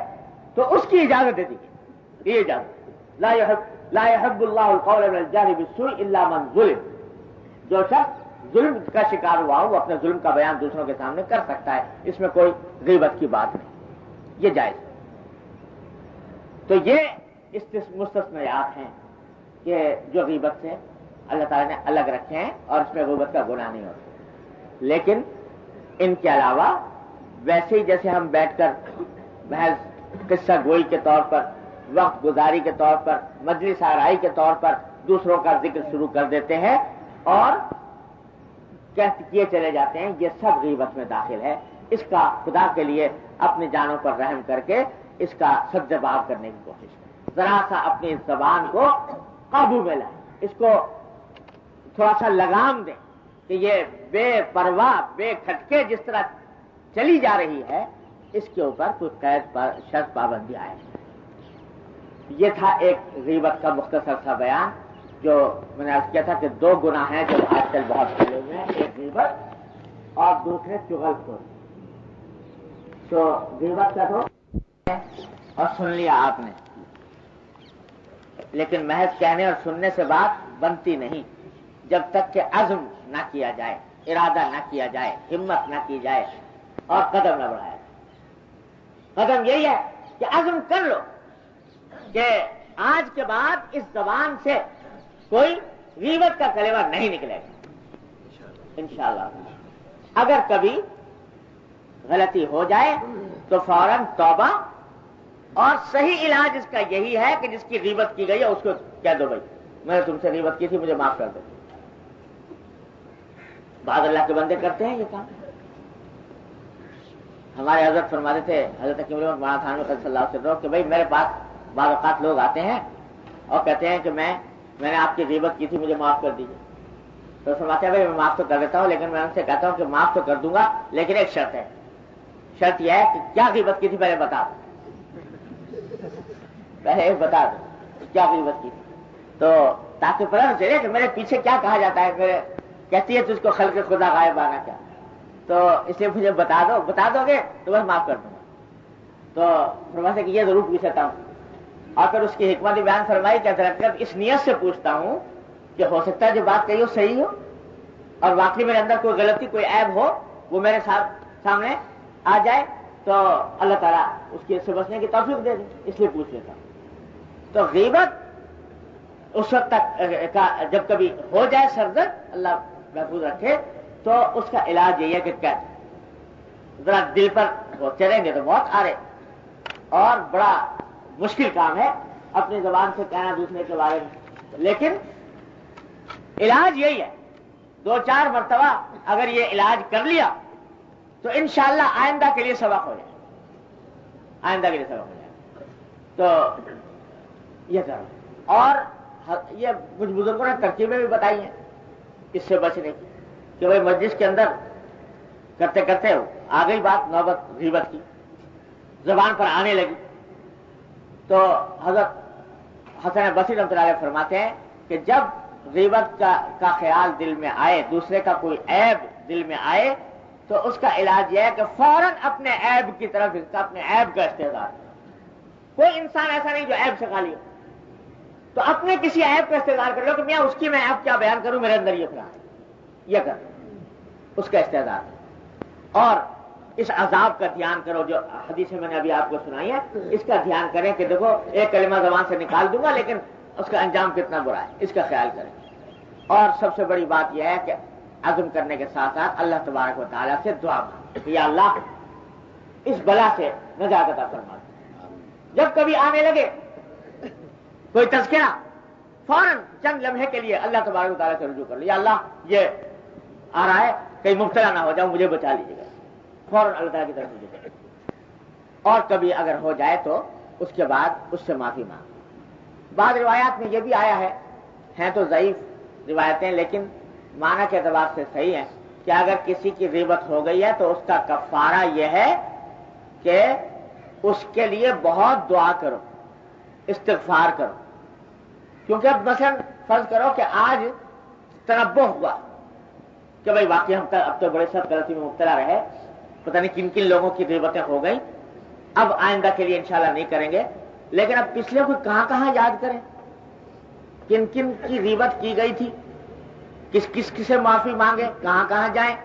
تو اس کی اجازت دے دی گئی، یہ اجازت۔ لا يحب اللہ القول من الجهر بالسوء الا من ظلم، جو شخص ظلم کا شکار ہوا ہو وہ اپنے ظلم کا بیان دوسروں کے سامنے کر سکتا ہے، اس میں کوئی غیبت کی بات نہیں، یہ جائز۔ تو یہ مستثنیات ہیں کہ جو غیبت سے اللہ تعالیٰ نے الگ رکھے ہیں اور اس میں غیبت کا گناہ نہیں ہوتا۔ لیکن ان کے علاوہ ویسے ہی جیسے ہم بیٹھ کر محض قصہ گوئی کے طور پر، وقت گزاری کے طور پر، مجلس آرائی کے طور پر دوسروں کا ذکر شروع کر دیتے ہیں اور کیے چلے جاتے ہیں، یہ سب غیبت میں داخل ہے۔ اس کا خدا کے لیے اپنی جانوں پر رحم کر کے اس کا سدجواب کرنے کی کوشش کریں، ذرا سا اپنی زبان کو قابو میں لائیں، اس کو تھوڑا سا لگام دیں کہ یہ بے پرواہ بے کھٹکے جس طرح چلی جا رہی ہے اس کے اوپر کوئی قید پر شرط پابندی آئے۔ یہ تھا ایک غیبت کا مختصر سا بیان، جو میں نے عرض کیا تھا کہ دو گناہ ہیں جو آج کل بہت پھیلے ہوئے ہیں، ایک غیبت اور دوسرے چغل خوری۔ تو غیبت کا تو اور سن لیا آپ نے، لیکن محض کہنے اور سننے سے بات بنتی نہیں، جب تک کہ عزم نہ کیا جائے، ارادہ نہ کیا جائے، ہمت نہ کی جائے اور قدم نہ بڑھایا جائے۔ قدم یہی ہے کہ عزم کر لو کہ آج کے بعد اس زبان سے کوئی غیبت کا کلمہ نہیں نکلے گا انشاءاللہ۔ اگر کبھی غلطی ہو جائے تو فوراً توبہ، اور صحیح علاج اس کا یہی ہے کہ جس کی غیبت کی گئی ہے اس کو کہہ دو بھائی میں نے تم سے غیبت کی تھی، مجھے معاف کر دو۔ بعض اللہ کے بندے کرتے ہیں یہ کام۔ ہمارے حضرت فرماتے تھے، حضرت حکیم الامت مولانا تھانوی قدس اللہ سرہ، کہ بھائی میرے پاس بعض اوقات لوگ آتے ہیں اور کہتے ہیں کہ میں نے آپ کی غیبت کی تھی، مجھے معاف کر دیجیے۔ تو فرماتے ہیں بھائی میں معاف تو کر دیتا ہوں، لیکن میں ان سے کہتا ہوں کہ معاف تو کر دوں گا، لیکن ایک شرط ہے۔ شرط یہ ہے کہ کیا غیبت کی تھی پہلے بتا دو، پہلے ایک بتا دو کیا غیبت کی تھی، تو تاکہ پتہ نہ چلے کہ میرے پیچھے کیا کہا جاتا ہے، میرے کہتی ہے تجھ کو خلق خدا غائب آنا کیا، تو اس لیے مجھے بتا دو گے تو بس معاف کر دوں گا۔ تو فرماتے کہ یہ ضرور پوچھتا ہوں، اور پھر اس کی حکمت بیان فرمائی کہ درکت اس نیت سے پوچھتا ہوں کہ ہو سکتا ہے جو بات کہی ہو صحیح ہو اور واقعی میرے اندر کوئی غلطی کوئی عیب ہو وہ میرے سامنے آ جائے، تو اللہ تعالیٰ اس کی سے بچنے کی توفیق دے دے، اس لیے پوچھ لیتا ہوں۔ تو غیبت اس وقت تک جب کبھی ہو جائے سرزد، اللہ محفوظ رکھے، تو اس کا علاج یہی ہے کہ ذرا دل پر وہ چلیں گے تو بہت آ رہے، اور بڑا مشکل کام ہے اپنی زبان سے کہنا دوسرے کے بارے میں، لیکن علاج یہی ہے، 2-4 مرتبہ اگر یہ علاج کر لیا تو انشاءاللہ آئندہ کے لیے سبق ہو جائے، آئندہ کے لیے سبق ہو جائے۔ تو یہ کرو، اور یہ کچھ بزرگوں نے ترکیبیں بھی بتائی ہیں اس سے بچنے کی، کہ بھائی مجلس کے اندر کرتے کرتے آ گئی بات نوبت غیبت کی، زبان پر آنے لگی، تو حضرت حسن بصری رحمۃ اللہ علیہ فرماتے ہیں کہ جب غیبت کا خیال دل میں آئے، دوسرے کا کوئی عیب دل میں آئے، تو اس کا علاج یہ ہے کہ فوراً اپنے عیب کی طرف اپنے عیب کا استحضار۔ کوئی انسان ایسا نہیں جو عیب سے خالی ہو، تو اپنے کسی عیب کا استحضار کر لو کہ میاں اس کی میں عیب کیا بیان کروں، میرے اندر یہ فلاں ہے، یہ کر اس کا استحضار، اور اس عذاب کا دھیان کرو جو حدیث میں نے ابھی آپ کو سنائی ہے، اس کا دھیان کریں کہ دیکھو ایک کلمہ زبان سے نکال دوں گا لیکن اس کا انجام کتنا برا ہے، اس کا خیال کریں۔ اور سب سے بڑی بات یہ ہے کہ عزم کرنے کے ساتھ ساتھ اللہ تبارک و تعالیٰ سے دعا مانگیں کہ یا اللہ اس بلا سے نجات عطا فرما۔ جب کبھی آنے لگے کوئی تذکرہ، فوراً چند لمحے کے لیے اللہ تبارک و تعالیٰ سے رجوع کر لیا، اللہ یہ آ رہا ہے کہیں مبتلا نہ ہو جاؤں، مجھے بچا لیجیے گا، فوراً اللہ تعالیٰ کی طرف رجوع کر۔ اور کبھی اگر ہو جائے تو اس کے بعد اس سے معافی مانگ۔ بعض روایات میں یہ بھی آیا ہے، ہیں تو ضعیف روایتیں لیکن معنی کے اعتبار سے صحیح ہیں، کہ اگر کسی کی غیبت ہو گئی ہے تو اس کا کفارہ یہ ہے کہ اس کے لیے بہت دعا کرو، استغفار کرو۔ کیونکہ اب مثلا فرض کرو کہ آج تنبہ ہوا کہ بھائی واقعی ہم اب تو بڑے سخت غلطی میں مبتلا رہے، پتہ نہیں کن کن لوگوں کی غیبتیں ہو گئیں، اب آئندہ کے لیے انشاءاللہ نہیں کریں گے، لیکن اب پچھلے کو کہاں کہاں یاد کریں، کن کن کی غیبت کی گئی تھی، کس کس سے معافی مانگے، کہاں کہاں جائیں۔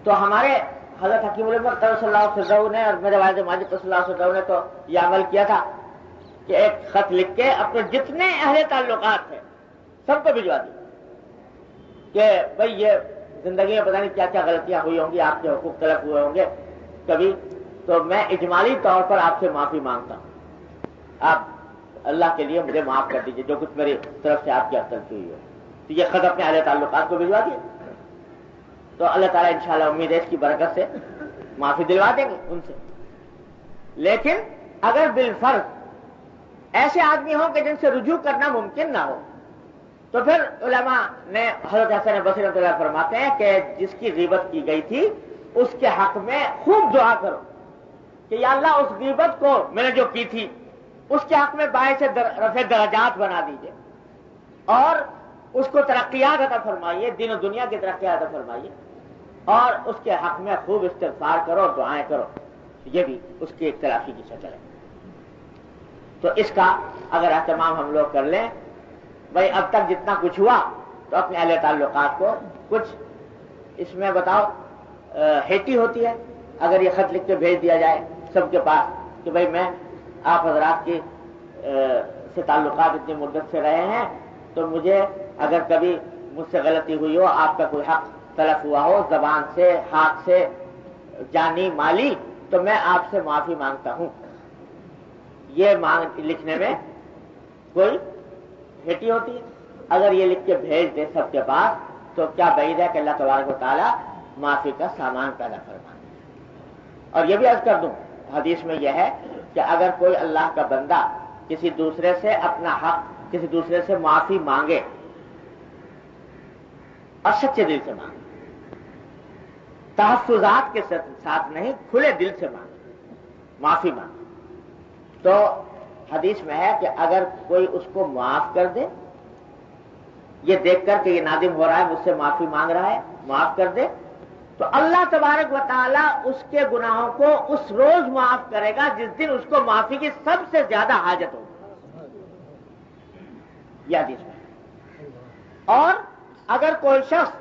تو ہمارے حضرت حکیم الامت صلی اللہ علیہ وسلم نے اور میرے والد ماجد صلی اللہ علیہ وسلم نے تو یہ عمل کیا تھا کہ ایک خط لکھ کے اپنے جتنے اہل تعلقات تھے سب کو بھجوا دی کہ بھئی یہ زندگی میں پتہ نہیں کیا کیا غلطیاں ہوئی ہوں گی، آپ کے حقوق تلف ہوئے ہوں گے کبھی، تو میں اجمالی طور پر آپ سے معافی مانگتا ہوں، آپ اللہ کے لیے مجھے معاف کر دیجئے جو کچھ میری طرف سے آپ کی غلطی ہوئی ہو۔ تو یہ خط اپنے اہل تعلقات کو بھجوا دیا، تو اللہ تعالیٰ انشاءاللہ امید ہے اس کی برکت سے معافی دلوا دیں گے ان سے۔ لیکن اگر بالفرض ایسے آدمی ہوں کہ جن سے رجوع کرنا ممکن نہ ہو، تو پھر علماء نے حضرت حسن بصری رحمۃ اللہ فرماتے ہیں کہ جس کی غیبت کی گئی تھی اس کے حق میں خوب دعا کرو کہ یا اللہ اس غیبت کو میں نے جو کی تھی اس کے حق میں باعث رفع درجات بنا دیجئے، اور اس کو ترقیات عطا فرمائیے، دین و دنیا کی ترقیات عطا فرمائیے، اور اس کے حق میں خوب استغفار کرو، دعائیں کرو۔ یہ بھی اس کی ایک تلافی کی شکل ہے۔ تو اس کا اگر اہتمام ہم لوگ کر لیں، بھائی اب تک جتنا کچھ ہوا تو اپنے اہل تعلقات کو کچھ اس میں بتاؤ، ہیٹی ہوتی ہے اگر یہ خط لکھ کے بھیج دیا جائے سب کے پاس کہ بھائی میں آپ حضرات کی سے تعلقات اتنی مدت سے رہے ہیں، تو مجھے اگر کبھی مجھ سے غلطی ہوئی ہو، آپ کا کوئی حق تلف ہوا ہو زبان سے، ہاتھ سے، جانی مالی، تو میں آپ سے معافی مانگتا ہوں۔ یہ مانگ لکھنے میں کوئی ہیٹی ہوتی ہے؟ اگر یہ لکھ کے بھیج دے سب کے پاس تو کیا بعید ہے کہ اللہ تبارک و تعالیٰ معافی کا سامان پیدا فرمائے۔ اور یہ بھی عرض کر دوں، حدیث میں یہ ہے کہ اگر کوئی اللہ کا بندہ کسی دوسرے سے اپنا حق، کسی دوسرے سے معافی مانگے اور سچے دل سے مانگے، تحفظات کے ساتھ نہیں، کھلے دل سے مانگے، معافی مانگے، تو حدیث میں ہے کہ اگر کوئی اس کو معاف کر دے، یہ دیکھ کر کہ یہ نادم ہو رہا ہے، مجھ سے معافی مانگ رہا ہے، معاف کر دے، تو اللہ تبارک و تعالیٰ اس کے گناہوں کو اس روز معاف کرے گا جس دن اس کو معافی کی سب سے زیادہ حاجت ہوگی۔ یہ حدیث میں۔ اور اگر کوئی شخص،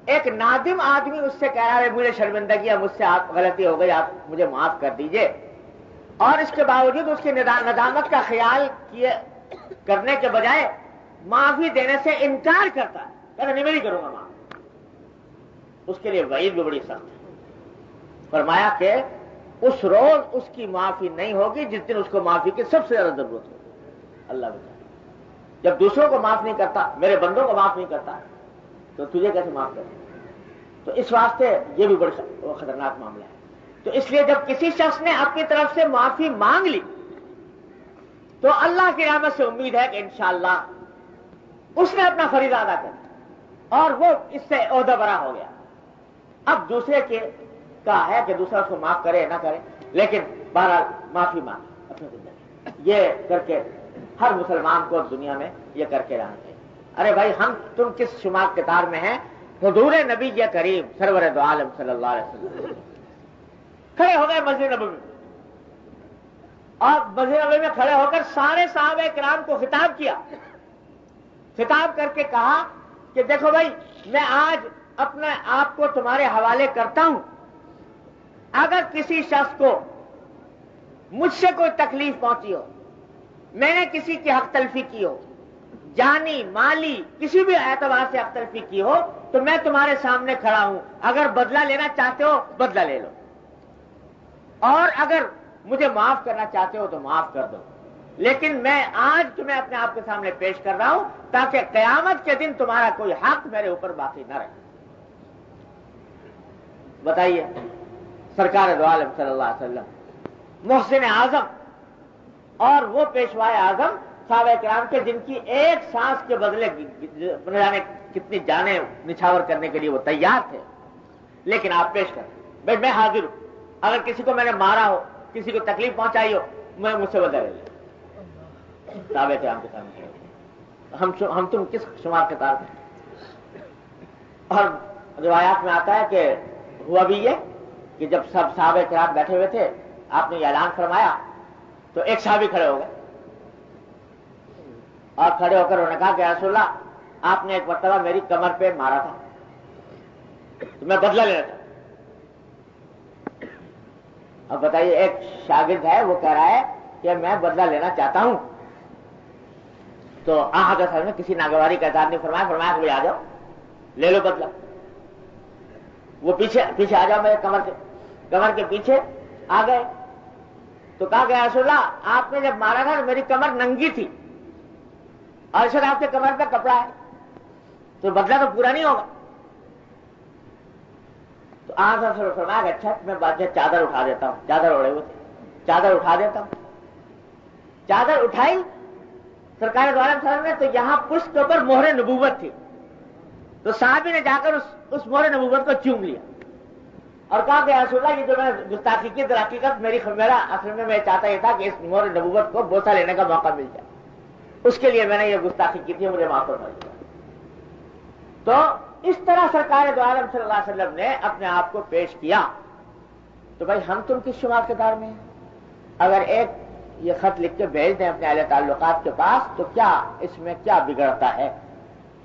ایک نادم آدمی اس سے کہہ رہا ہے مجھے شرمندگی ہے، مجھ سے آپ غلطی ہو گئی، آپ مجھے معاف کر دیجئے، اور اس کے باوجود اس کی ندامت کا خیال کرنے کے بجائے معافی دینے سے انکار کرتا ہے، کہتا نہیں میں نہیں کروں گا معاف، اس کے لیے وعید بھی بڑی سخت ہے۔ فرمایا کہ اس روز اس کی معافی نہیں ہوگی جس دن اس کو معافی کی سب سے زیادہ ضرورت ہوگی. اللہ بچا، جب دوسروں کو معاف نہیں کرتا، میرے بندوں کو معاف نہیں کرتا، تو تجھے کیسے معاف کرے؟ تو اس واسطے یہ بھی بڑا خطرناک معاملہ ہے. تو اس لیے جب کسی شخص نے اپنی طرف سے معافی مانگ لی تو اللہ کی رحمت سے امید ہے کہ انشاءاللہ اس نے اپنا فریضہ ادا کر دیا اور وہ اس سے عہدہ برا ہو گیا. اب دوسرے کے کا ہے کہ دوسرا اس کو معاف کرے نہ کرے، لیکن بہرحال معافی مانگ اپنی زندگی. یہ کر کے ہر مسلمان کو دنیا میں یہ کر کے رہنا چاہیے. ارے بھائی، ہم تم کس شمار کتار میں ہیں؟ حضور نبی کریم سرور دو عالم صلی اللہ علیہ وسلم کھڑے ہو گئے مسجد نبوی میں، اور مسجد نبوی میں کھڑے ہو کر سارے صحابہ کرام کو خطاب کیا. خطاب کر کے کہا کہ دیکھو بھائی، میں آج اپنے آپ کو تمہارے حوالے کرتا ہوں. اگر کسی شخص کو مجھ سے کوئی تکلیف پہنچی ہو، میں نے کسی کی حق تلفی کی ہو، جانی مالی کسی بھی اعتبار سے حق تلفی کی ہو، تو میں تمہارے سامنے کھڑا ہوں. اگر بدلہ لینا چاہتے ہو بدلہ لے لو، اور اگر مجھے معاف کرنا چاہتے ہو تو معاف کر دو. لیکن میں آج تمہیں اپنے آپ کے سامنے پیش کر رہا ہوں تاکہ قیامت کے دن تمہارا کوئی حق میرے اوپر باقی نہ رہے. بتائیے، سرکار دو عالم صلی اللہ علیہ وسلم، محسن اعظم اور وہ پیشوائے اعظم صحابہ کرام کے جن کی ایک سانس کے بدلے نہ جانے کتنی جانیں نچھاور کرنے کے لیے وہ تیار تھے، لیکن آپ پیش کریں بھائی میں حاضر ہوں. اگر کسی کو میں نے مارا ہو، کسی کو تکلیف پہنچائی ہو، میں مجھ سے بدلہ لے لوں. صحابہ کرام کے سامنے ہم تم کس شمار کے تار میں؟ اور روایات میں آتا ہے کہ ہوا بھی یہ کہ جب سب صحابہ کرام بیٹھے ہوئے تھے، آپ نے یہ اعلان فرمایا تو ایک صحابی کھڑے ہو گئے، اور کھڑے ہو کر انہوں نے کہا کہ یا رسول اللہ، آپ نے ایک مرتبہ میری کمر پہ مارا تھا تو میں بدلہ لینا تھا. اب بتائیے، ایک شاگرد ہے وہ کہہ رہا ہے کہ میں بدلہ لینا چاہتا ہوں، تو حضرت نے کسی ناگواری کا اظہار نہیں فرمایا کہ آ جاؤ لے لو بدلہ. وہ پیچھے آ جاؤ، میرے کمر کے پیچھے آ گئے تو کہا کہ یا رسول اللہ، آپ نے جب مارا تھا تو میری کمر ننگی تھی، اور اس وقت آپ کے کمر پہ کپڑا ہے تو بدلہ تو پورا نہیں ہوگا. تو آپ نے فرمایا کہ اچھا میں بعد میں چادر اٹھا دیتا ہوں. چادر اوڑے ہوئے تھے، چادر اٹھا دیتا ہوں. چادر اٹھائی سرکار دو عالم صلی اللہ علیہ وسلم نے، تو یہاں پشت کے اوپر مہر نبوت تھی. تو صحابی نے جا کر اس مہر نبوت کو چوم لیا اور کہا کہ یا رسول اللہ، یہ جو میں گستاخی کی در حقیقت میرا اصل میں چاہتا یہ تھا کہ اس مہر نبوت کو بوسہ لینے کا موقع مل جائے، اس کے لیے میں نے یہ گستاخی کی تھی، مجھے معاف فرمائیے. تو اس طرح سرکار دو عالم صلی اللہ علیہ وسلم نے اپنے آپ کو پیش کیا. تو بھائی ہم تم کس شمار کے دار میں ہیں؟ اگر ایک یہ خط لکھ کے بھیج دیں اپنے اہل تعلقات کے پاس تو کیا اس میں کیا بگڑتا ہے؟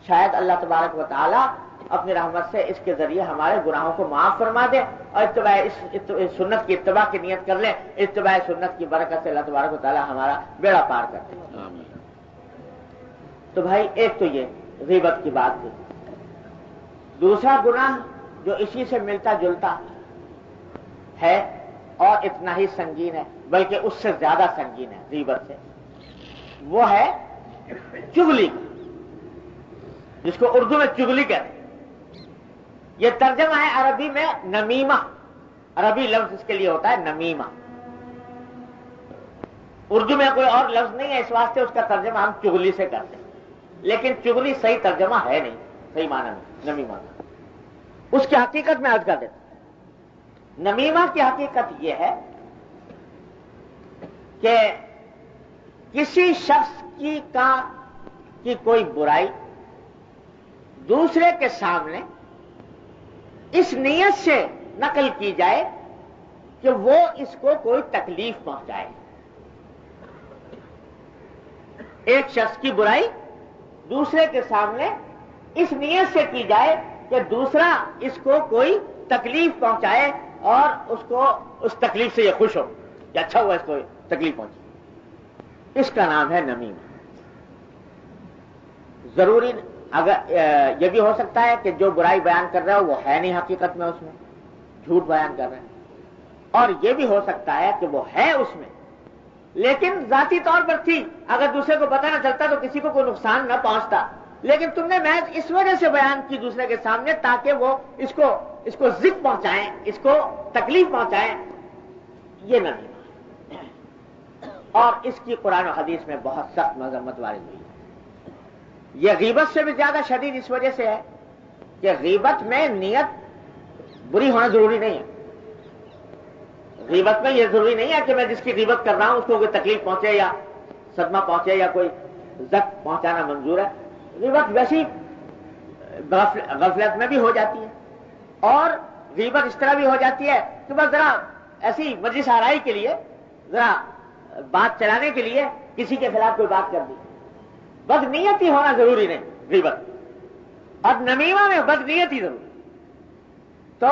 شاید اللہ تبارک و تعالی اپنی رحمت سے اس کے ذریعے ہمارے گناہوں کو معاف فرما دے اور اتباع سنت کی اتباع کی نیت کر لیں. اتباع سنت کی برکت سے اللہ تبارک و تعالی ہمارا بیڑا پار کر دے. تو بھائی ایک تو یہ غیبت کی بات تھی. دوسرا گناہ جو اسی سے ملتا جلتا ہے اور اتنا ہی سنگین ہے بلکہ اس سے زیادہ سنگین ہے غیبت سے، وہ ہے چغلی، جس کو اردو میں چغلی کہتے ہیں. یہ ترجمہ ہے عربی میں نمیمہ، عربی لفظ اس کے لیے ہوتا ہے نمیمہ. اردو میں کوئی اور لفظ نہیں ہے، اس واسطے اس کا ترجمہ ہم چغلی سے کرتے ہیں، لیکن چغلی صحیح ترجمہ ہے نہیں، صحیح معنی میں نمیمہ. اس کی حقیقت میں عرض کر دیتا ہوں. نمیمہ کی حقیقت یہ ہے کہ کسی شخص کی کوئی برائی دوسرے کے سامنے اس نیت سے نقل کی جائے کہ وہ اس کو کوئی تکلیف پہنچائے. ایک شخص کی برائی دوسرے کے سامنے اس نیت سے کی جائے کہ دوسرا اس کو کوئی تکلیف پہنچائے اور اس کو اس تکلیف سے یہ خوش ہو کہ اچھا ہوا اس کو تکلیف پہنچی. اس کا نام ہے نمیمہ. ضروری اگر یہ بھی ہو سکتا ہے کہ جو برائی بیان کر رہا ہے وہ ہے نہیں حقیقت میں، اس میں جھوٹ بیان کر رہے ہیں، اور یہ بھی ہو سکتا ہے کہ وہ ہے اس میں لیکن ذاتی طور پر تھی، اگر دوسرے کو پتہ نہ چلتا تو کسی کو کوئی نقصان نہ پہنچتا، لیکن تم نے محض اس وجہ سے بیان کی دوسرے کے سامنے تاکہ وہ اس کو ضد پہنچائیں، اس کو تکلیف پہنچائیں، یہ نہ دینا۔ اور اس کی قرآن و حدیث میں بہت سخت مذمت وارد ہوئی ہے۔ یہ غیبت سے بھی زیادہ شدید اس وجہ سے ہے کہ غیبت میں نیت بری ہونا ضروری نہیں ہے۔ غیبت میں یہ ضروری نہیں ہے کہ میں جس کی غیبت کر رہا ہوں اس کو کوئی تکلیف پہنچے یا صدمہ پہنچے یا کوئی زخم پہنچانا منظور ہے۔ غیبت ویسی غفلت میں بھی ہو جاتی ہے، اور غیبت اس طرح بھی ہو جاتی ہے کہ بس ذرا ایسی مجلس آرائی کے لیے، ذرا بات چلانے کے لیے کسی کے خلاف کوئی بات کر دی، بد نیتی ہونا ضروری نہیں غیبت، اور نمیمہ میں بد نیتی ضروری۔ تو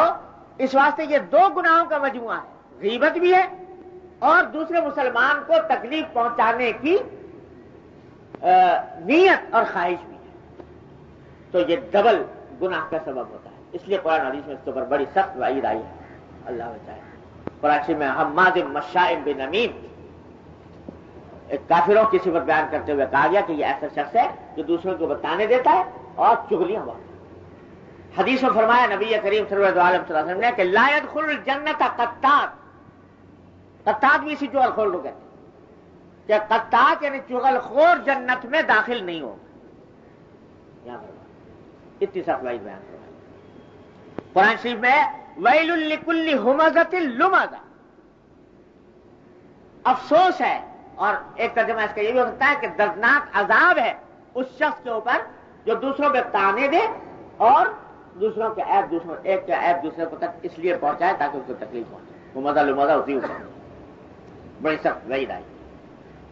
اس واسطے یہ دو گناہوں کا مجموعہ ہے، غیبت بھی ہے اور دوسرے مسلمان کو تکلیف پہنچانے کی نیت اور خواہش بھی ہے، تو یہ ڈبل گناہ کا سبب ہوتا ہے۔ اس لیے قرآن حدیث میں اس کے اوپر بڑی سخت وعید آئی ہے، اللہ بچائے۔ قرآن میں حماد مشاء بنمیم، ایک کافروں کی صفت بیان کرتے ہوئے کہا گیا کہ یہ ایسا شخص ہے جو دوسروں کو بتانے دیتا ہے اور چغلیاں بانٹتا ہے۔ حدیث میں فرمایا نبی کریم صلی اللہ علیہ وسلم نے کہ لا يدخل الجنت قطات، قطات بھی اسی چغل خور کو کہتے ہیں کہ قطات یعنی چغل خور جنت میں داخل نہیں ہوگا۔ یہاں پر اتنی سخت وعید بیان کرا۔ قرآن شریف میں ویل لکل ہمزۃ لمزہ، افسوس ہے، اور ایک ترجمہ اس کا یہ بھی ہو سکتا ہے کہ دردناک عذاب ہے اس شخص کے اوپر جو دوسروں کے تانے دے اور دوسروں کے عیب، ایک کے عیب دوسرے کو تک اس لیے پہنچائے تاکہ اس کو تکلیف پہنچے۔ ہمزہ لمزہ اسی اوپر بڑی سخت وعید آئی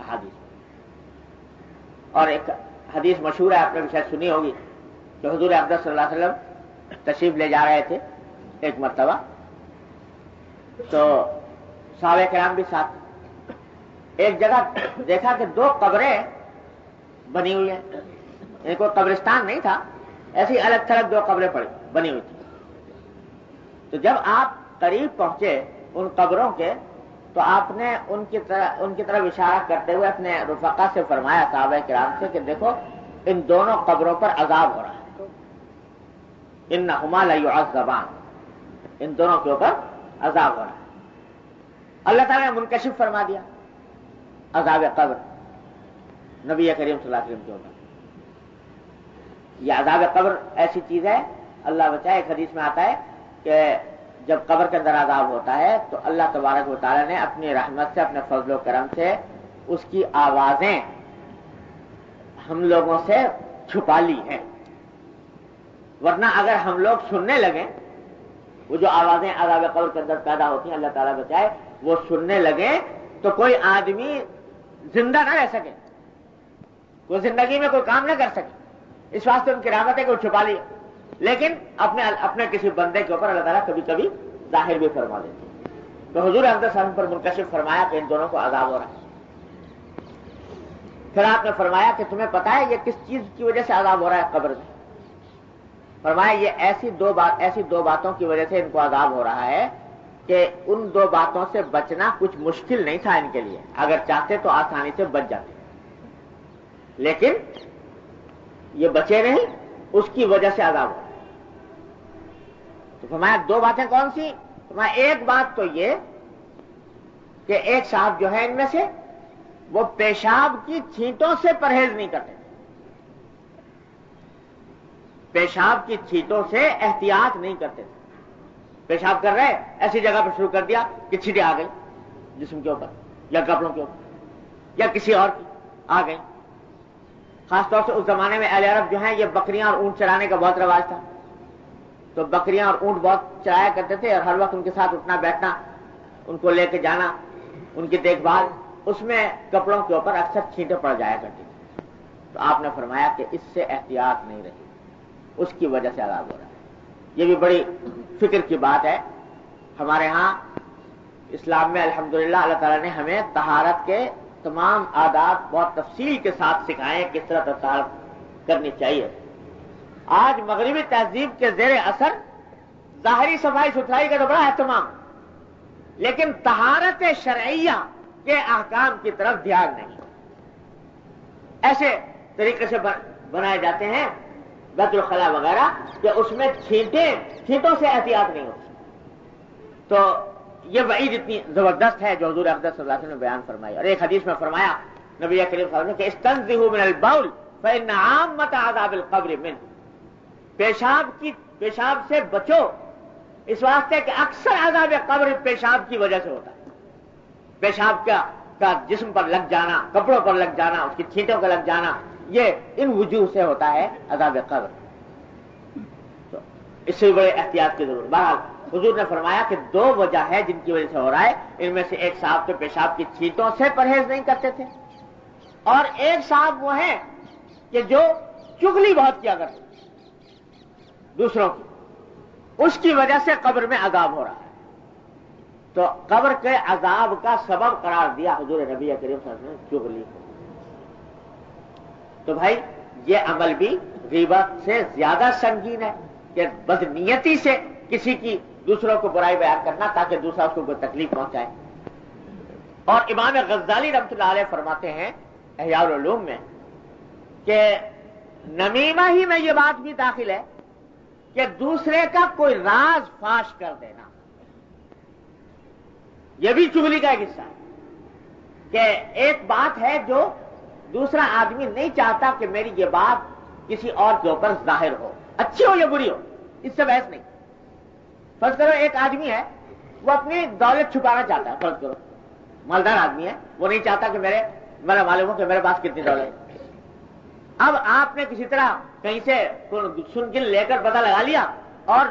حدیث۔ اور ایک حدیث مشہور ہے، آپ نے بھی شاید سنی ہوگی، کہ حضور اقدس صلی اللہ علیہ وسلم تشریف لے جا رہے تھے ایک مرتبہ، تو صحابہ کرام بھی ساتھ، ایک جگہ دیکھا کہ دو قبریں بنی ہوئی ہیں، ایک کوئی قبرستان نہیں تھا، ایسی الگ تھلگ دو قبریں بنی ہوئی تھی۔ تو جب آپ قریب پہنچے ان قبروں کے تو آپ نے ان کی طرف اشارہ کرتے ہوئے اپنے رفقا سے فرمایا، صحابہ کرام سے، کہ دیکھو ان دونوں قبروں پر عذاب ہو رہا ہے، انہما لیعذبان، ان دونوں کے اوپر عذاب ہو رہا ہے۔ اللہ تعالیٰ نے منکشف فرما دیا عذاب قبر نبی کریم صلی اللہ علیہ وسلم کے اوپر۔ یہ عذاب قبر ایسی چیز ہے، اللہ بچائے، ایک حدیث میں آتا ہے کہ جب قبر کے اندر عذاب ہوتا ہے تو اللہ تبارک و تعالیٰ نے اپنی رحمت سے، اپنے فضل و کرم سے اس کی آوازیں ہم لوگوں سے چھپا لی ہیں، ورنہ اگر ہم لوگ سننے لگیں، وہ جو آوازیں عذاب قبر کے اندر پیدا ہوتی ہیں، اللہ تعالیٰ بچائے، وہ سننے لگیں تو کوئی آدمی زندہ نہ رہ سکے، وہ زندگی میں کوئی کام نہ کر سکے، اس واسطے ان کی رحمت ہے کہ وہ چھپا لی، لیکن اپنے کسی بندے کے اوپر اللہ تعالیٰ کبھی کبھی ظاہر بھی فرما دیتے ہیں۔ تو حضور اقدس صلی اللہ علیہ وسلم پر منکشف فرمایا کہ ان دونوں کو عذاب ہو رہا ہے۔ پھر آپ نے فرمایا کہ تمہیں پتا ہے یہ کس چیز کی وجہ سے عذاب ہو رہا ہے قبر میں؟ فرمایا یہ ایسی دو باتوں کی وجہ سے ان کو عذاب ہو رہا ہے کہ ان دو باتوں سے بچنا کچھ مشکل نہیں تھا ان کے لیے، اگر چاہتے تو آسانی سے بچ جاتے، لیکن یہ بچے نہیں، اس کی وجہ سے عذاب ہو۔ تو فرمایا دو باتیں کون سی؟ فرمایا ایک بات تو یہ کہ ایک صاحب جو ہے ان میں سے وہ پیشاب کی چھینٹوں سے پرہیز نہیں کرتے، پیشاب کی چھینٹوں سے احتیاط نہیں کرتے تھے، پیشاب کر رہے ایسی جگہ پر شروع کر دیا کہ چھینٹیں آ گئی جسم کے اوپر یا کپڑوں کے اوپر یا کسی اور کی آ گئی۔ خاص طور سے اس زمانے میں اہل عرب جو ہیں یہ بکریاں اور اونٹ چرانے کا بہت رواج تھا، تو بکریاں اور اونٹ بہت چرایا کرتے تھے، اور ہر وقت ان کے ساتھ اٹھنا بیٹھنا، ان کو لے کے جانا، ان کی دیکھ بھال، اس میں کپڑوں کے اوپر اکثر چھینٹیں پڑ جایا کرتی تھی۔ تو آپ نے فرمایا کہ اس سے احتیاط نہیں رہی، اس کی وجہ سے عذاب ہو رہا ہے۔ یہ بھی بڑی فکر کی بات ہے۔ ہمارے ہاں اسلام میں الحمدللہ اللہ تعالیٰ نے ہمیں طہارت کے تمام آداب بہت تفصیل کے ساتھ سکھائے کس طرح طہارت کرنی چاہیے۔ آج مغربی تہذیب کے زیر اثر ظاہری صفائی ستھرائی کا تو بڑا اہتمام، لیکن طہارت شرعیہ کے احکام کی طرف دھیان نہیں. ایسے طریقے سے بنائے جاتے ہیں بیت الخلا وغیرہ کہ اس میں چھینٹوں سے احتیاط نہیں ہوتی. تو یہ وعید اتنی زبردست ہے جو حضور اقدس صلی اللہ علیہ وسلم نے بیان فرمائی. اور ایک حدیث میں فرمایا نبی کریم صلی اللہ علیہ وسلم کہ استنزہوا من البول فإن عامۃ عذاب القبر منہ. پیشاب سے بچو اس واسطے کہ اکثر عذاب قبر پیشاب کی وجہ سے ہوتا ہے. پیشاب کا جسم پر لگ جانا، کپڑوں پر لگ جانا، اس کی چھینٹوں کا لگ جانا، یہ ان وجوہ سے ہوتا ہے عذاب قبر. تو اس سے بڑے احتیاط کی ضرورت. بہرحال حضور نے فرمایا کہ 2 وجہ ہے جن کی وجہ سے ہو رہا ہے. ان میں سے ایک صاحب تو پیشاب کی چھینٹوں سے پرہیز نہیں کرتے تھے، اور ایک صاحب وہ ہیں کہ جو چغلی بہت کیا کرتے دوسروں کی، اس کی وجہ سے قبر میں عذاب ہو رہا ہے. تو قبر کے عذاب کا سبب قرار دیا حضور نبی کریم صلی اللہ علیہ وسلم نے چغلی کو. تو بھائی یہ عمل بھی غیبت سے زیادہ سنگین ہے کہ بدنیتی سے کسی کی دوسروں کو برائی بیان کرنا تاکہ دوسرا اس کو کوئی تکلیف پہنچائے. اور امام غزالی رحمۃ اللہ علیہ فرماتے ہیں احیاء العلوم میں کہ نمیمہ ہی میں یہ بات بھی داخل ہے کہ دوسرے کا کوئی راز فاش کر دینا، یہ بھی چغلی کا ایک حصہ ہے. کہ ایک بات ہے جو دوسرا آدمی نہیں چاہتا کہ میری یہ بات کسی اور کے اوپر ظاہر ہو، اچھی ہو یا بری ہو، اس سے بحث نہیں. فرض کرو ایک آدمی ہے وہ اپنی دولت چھپانا چاہتا ہے، فرض کرو مالدار آدمی ہے، وہ نہیں چاہتا کہ میرا معلوم ہو کہ میرے پاس کتنی دولت ہے. اب آپ نے کسی طرح کہیں سے سن کے لے کر پتہ لگا لیا اور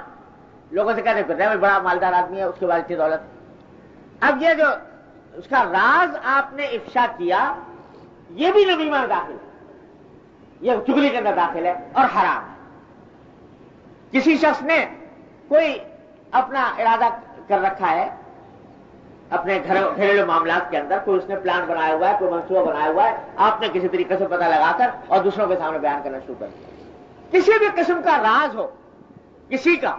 لوگوں سے کہتے پھرتے ہیں بڑا مالدار آدمی ہے، اس کے بعد اتنی دولت. اب یہ جو اس کا راز آپ نے افشا کیا، یہ بھی نمیمہ میں داخل ہے، یہ چغلی کے اندر داخل ہے اور حرام ہے. کسی شخص نے کوئی اپنا ارادہ کر رکھا ہے اپنے گھریلو معاملات کے اندر، کوئی اس نے پلان بنایا ہوا ہے، کوئی منصوبہ بنایا ہوا ہے، آپ نے کسی طریقے سے پتہ لگا کر اور دوسروں کے سامنے بیان کرنا شروع کر دیا. کسی بھی قسم کا راز ہو کسی کا،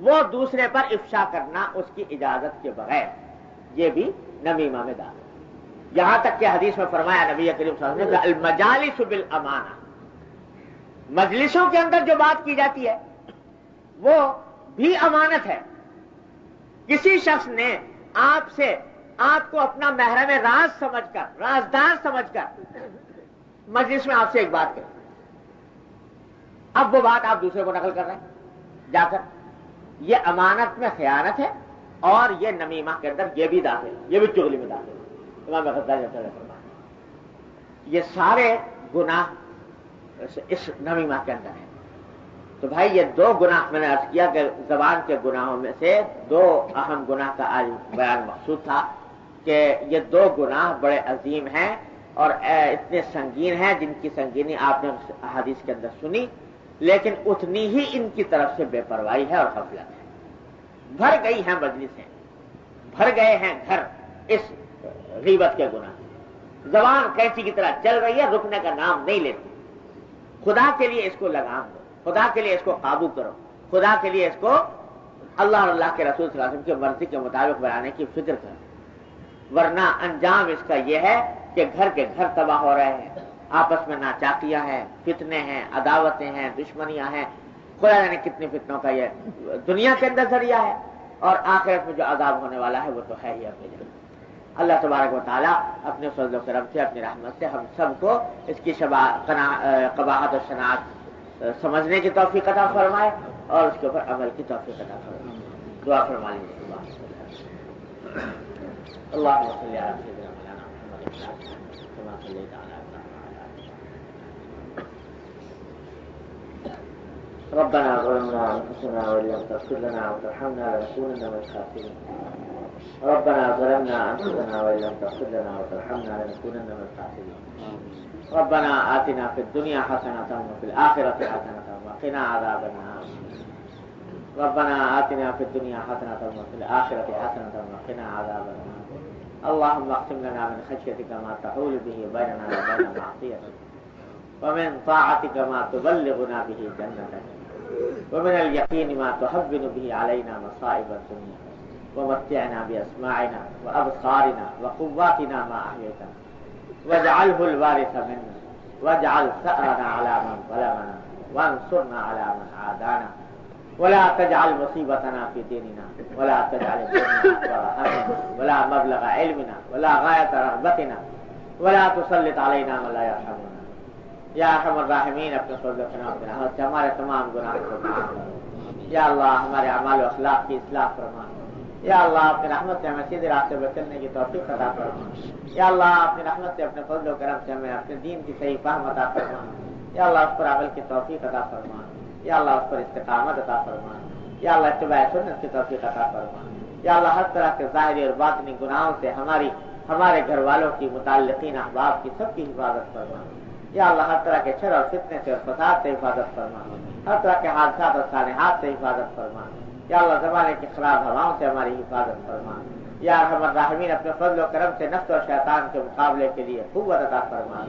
وہ دوسرے پر افشا کرنا اس کی اجازت کے بغیر، یہ بھی نمیمہ میں داخل. یہاں تک کہ حدیث میں فرمایا نبی کریم صلی اللہ علیہ وسلم نے المجالس بالامانہ، مجلسوں کے اندر جو بات کی جاتی ہے وہ بھی امانت ہے. کسی شخص نے آپ کو اپنا محرم راز سمجھ کر، رازدار سمجھ کر مجلس میں آپ سے ایک بات کہی، اب وہ بات آپ دوسرے کو نقل کر رہے ہیں جا کر، یہ امانت میں خیانت ہے اور یہ نمیمہ کے اندر یہ بھی داخل ہے، یہ بھی چغلی میں داخل ہے. امام غزالی یہ سارے گناہ اس نمیمہ کے اندر ہیں. تو بھائی یہ 2 گناہ میں نے عرض کیا کہ زبان کے گناہوں میں سے 2 اہم گناہ کا آج بیان مقصود تھا کہ یہ 2 گناہ بڑے عظیم ہیں اور اتنے سنگین ہیں جن کی سنگینی آپ نے احادیث کے اندر سنی، لیکن اتنی ہی ان کی طرف سے بے پرواہی ہے اور غفلت ہے. بھر گئی ہیں مجلسیں، بھر گئے ہیں گھر اس غیبت کے گناہ. زبان کیسی کی طرح چل رہی ہے، رکنے کا نام نہیں لیتی. خدا کے لیے اس کو لگام دو، خدا کے لیے اس کو قابو کرو، خدا کے لیے اس کو اللہ اور اللہ کے رسول صلی اللہ علیہ وسلم کی مرضی کے مطابق بنانے کی فکر کرو، ورنہ انجام اس کا یہ ہے کہ گھر کے گھر تباہ ہو رہے ہیں، آپس میں ناچاکیاں ہیں، فتنے ہیں، عداوتیں ہیں، دشمنیاں ہیں. خدا جانے کتنی فتنوں کا یہ دنیا کے اندر ذریعہ ہے، اور آخرت میں جو عذاب ہونے والا ہے وہ تو ہے ہی اپنے جگہ. اللہ تبارک و تعالیٰ اپنے فضل و کرم سے، اپنی رحمت سے ہم سب کو اس کی قباحت و شناخت سمجھنے کی توفیق عطا فرمائے اور اس کے اوپر عمل کی توفیق عطا فرمائے. دعا فرما لیجیے. اللہم صلی علی سیدنا محمد کما صلیت علی ربنا ظلمنا انفسنا وان لم تغفر لنا وترحمنا لنكونن من الخاسرين. ربنا ظلمنا انفسنا وان لم تغفر لنا وترحمنا لنكونن من الخاسرين. ربنا آتنا في الدنيا حسنة وفي الآخرة حسنة وقنا عذاب النار. ربنا آتنا في الدنيا حسنة وفي الآخرة حسنة وقنا عذاب النار. اللهم اقسم لنا من خشيتك ما تحول به بيننا وبين معصيتك، ومن طاعتك ما تبلغنا به جنتك، ومن اليقين ما تهون به علينا مصائب الدنيا، ومتعنا بأسماعنا وأبصارنا وقواتنا ما أحييتنا واجعله الوارث منا واجعل ثأرنا على من ظلمنا وانصرنا على من عادانا ولا تجعل مصيبتنا في ديننا ولا تجعل الدنيا أكبر همنا ولا مبلغ علمنا ولا غاية رغبتنا ولا تسلط علينا من لا يرحمنا یا ارحم الراحمین اپنے فضل و کرم سے رحمت سے ہمارے تمام گناہوں کو معاف کرو یا اللہ ہمارے اعمال و اخلاق کی اصلاح فرما یا اللہ اپنی رحمت سے ہمیں سیدھے راستے پر چلنے کی توفیق عطا فرما یا اللہ اپنی رحمت سے اپنے فضل و کرم سے ہمیں اپنے دین کی صحیح فہم عطا فرما یا اللہ اس پر عمل کی توفیق عطا فرما یا اللہ اس پر استقامت عطا فرما یا اللہ اتباع سنت کی توفیق عطا فرما یا اللہ ہر طرح کے ظاہری اور باطنی گناہوں سے ہمارے گھر والوں کی متعلقین احباب کی سب کی حفاظت فرما یا اللہ ہر طرح کے شر اور فتنے سے اور فساد سے حفاظت فرما ہر طرح کے حادثات اور سانحات سے حفاظت فرما یا اللہ زمانے کی خراب ہواؤں سے ہماری حفاظت فرما یا ارحم الراحمین اپنے فضل و کرم سے نفس اور شیطان کے مقابلے کے لیے قوت عطا فرما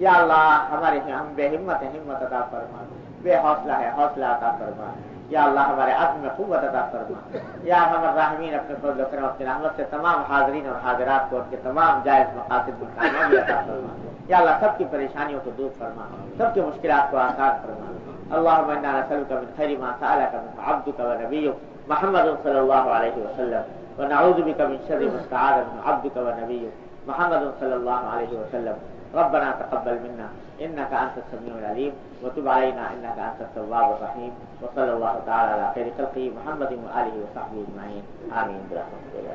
یا اللہ ہمارے ہم بے ہمت ہے ہمت عطا فرما بے حوصلہ ہے حوصلہ عطا فرما یا اللہ ہمارے عزم میں قوت عطا فرما یا ارحم الراحمین اپنے فضل و کرم اپنی رحمت سے تمام حاضرین اور حاضرات کو ان کے تمام جائز مقاصد میں کامیابی عطا فرما یا اللہ سب کی پریشانیوں کو دور فرما سب کی مشکلات کو آسان فرما اللهم انا نسألك من خير ما سألك من عبدك ونبيك محمد صلى الله عليه وسلم ونعوذ بك من شر ما استعاذ من عبدك ونبيك محمد صلى الله عليه وسلم ربنا تقبل منا انك انت السميع العليم وتب علينا انك انت التواب الرحيم وصلى الله تعالى على خير خلقه محمد واله وصحبه اجمعين امين برحمتك.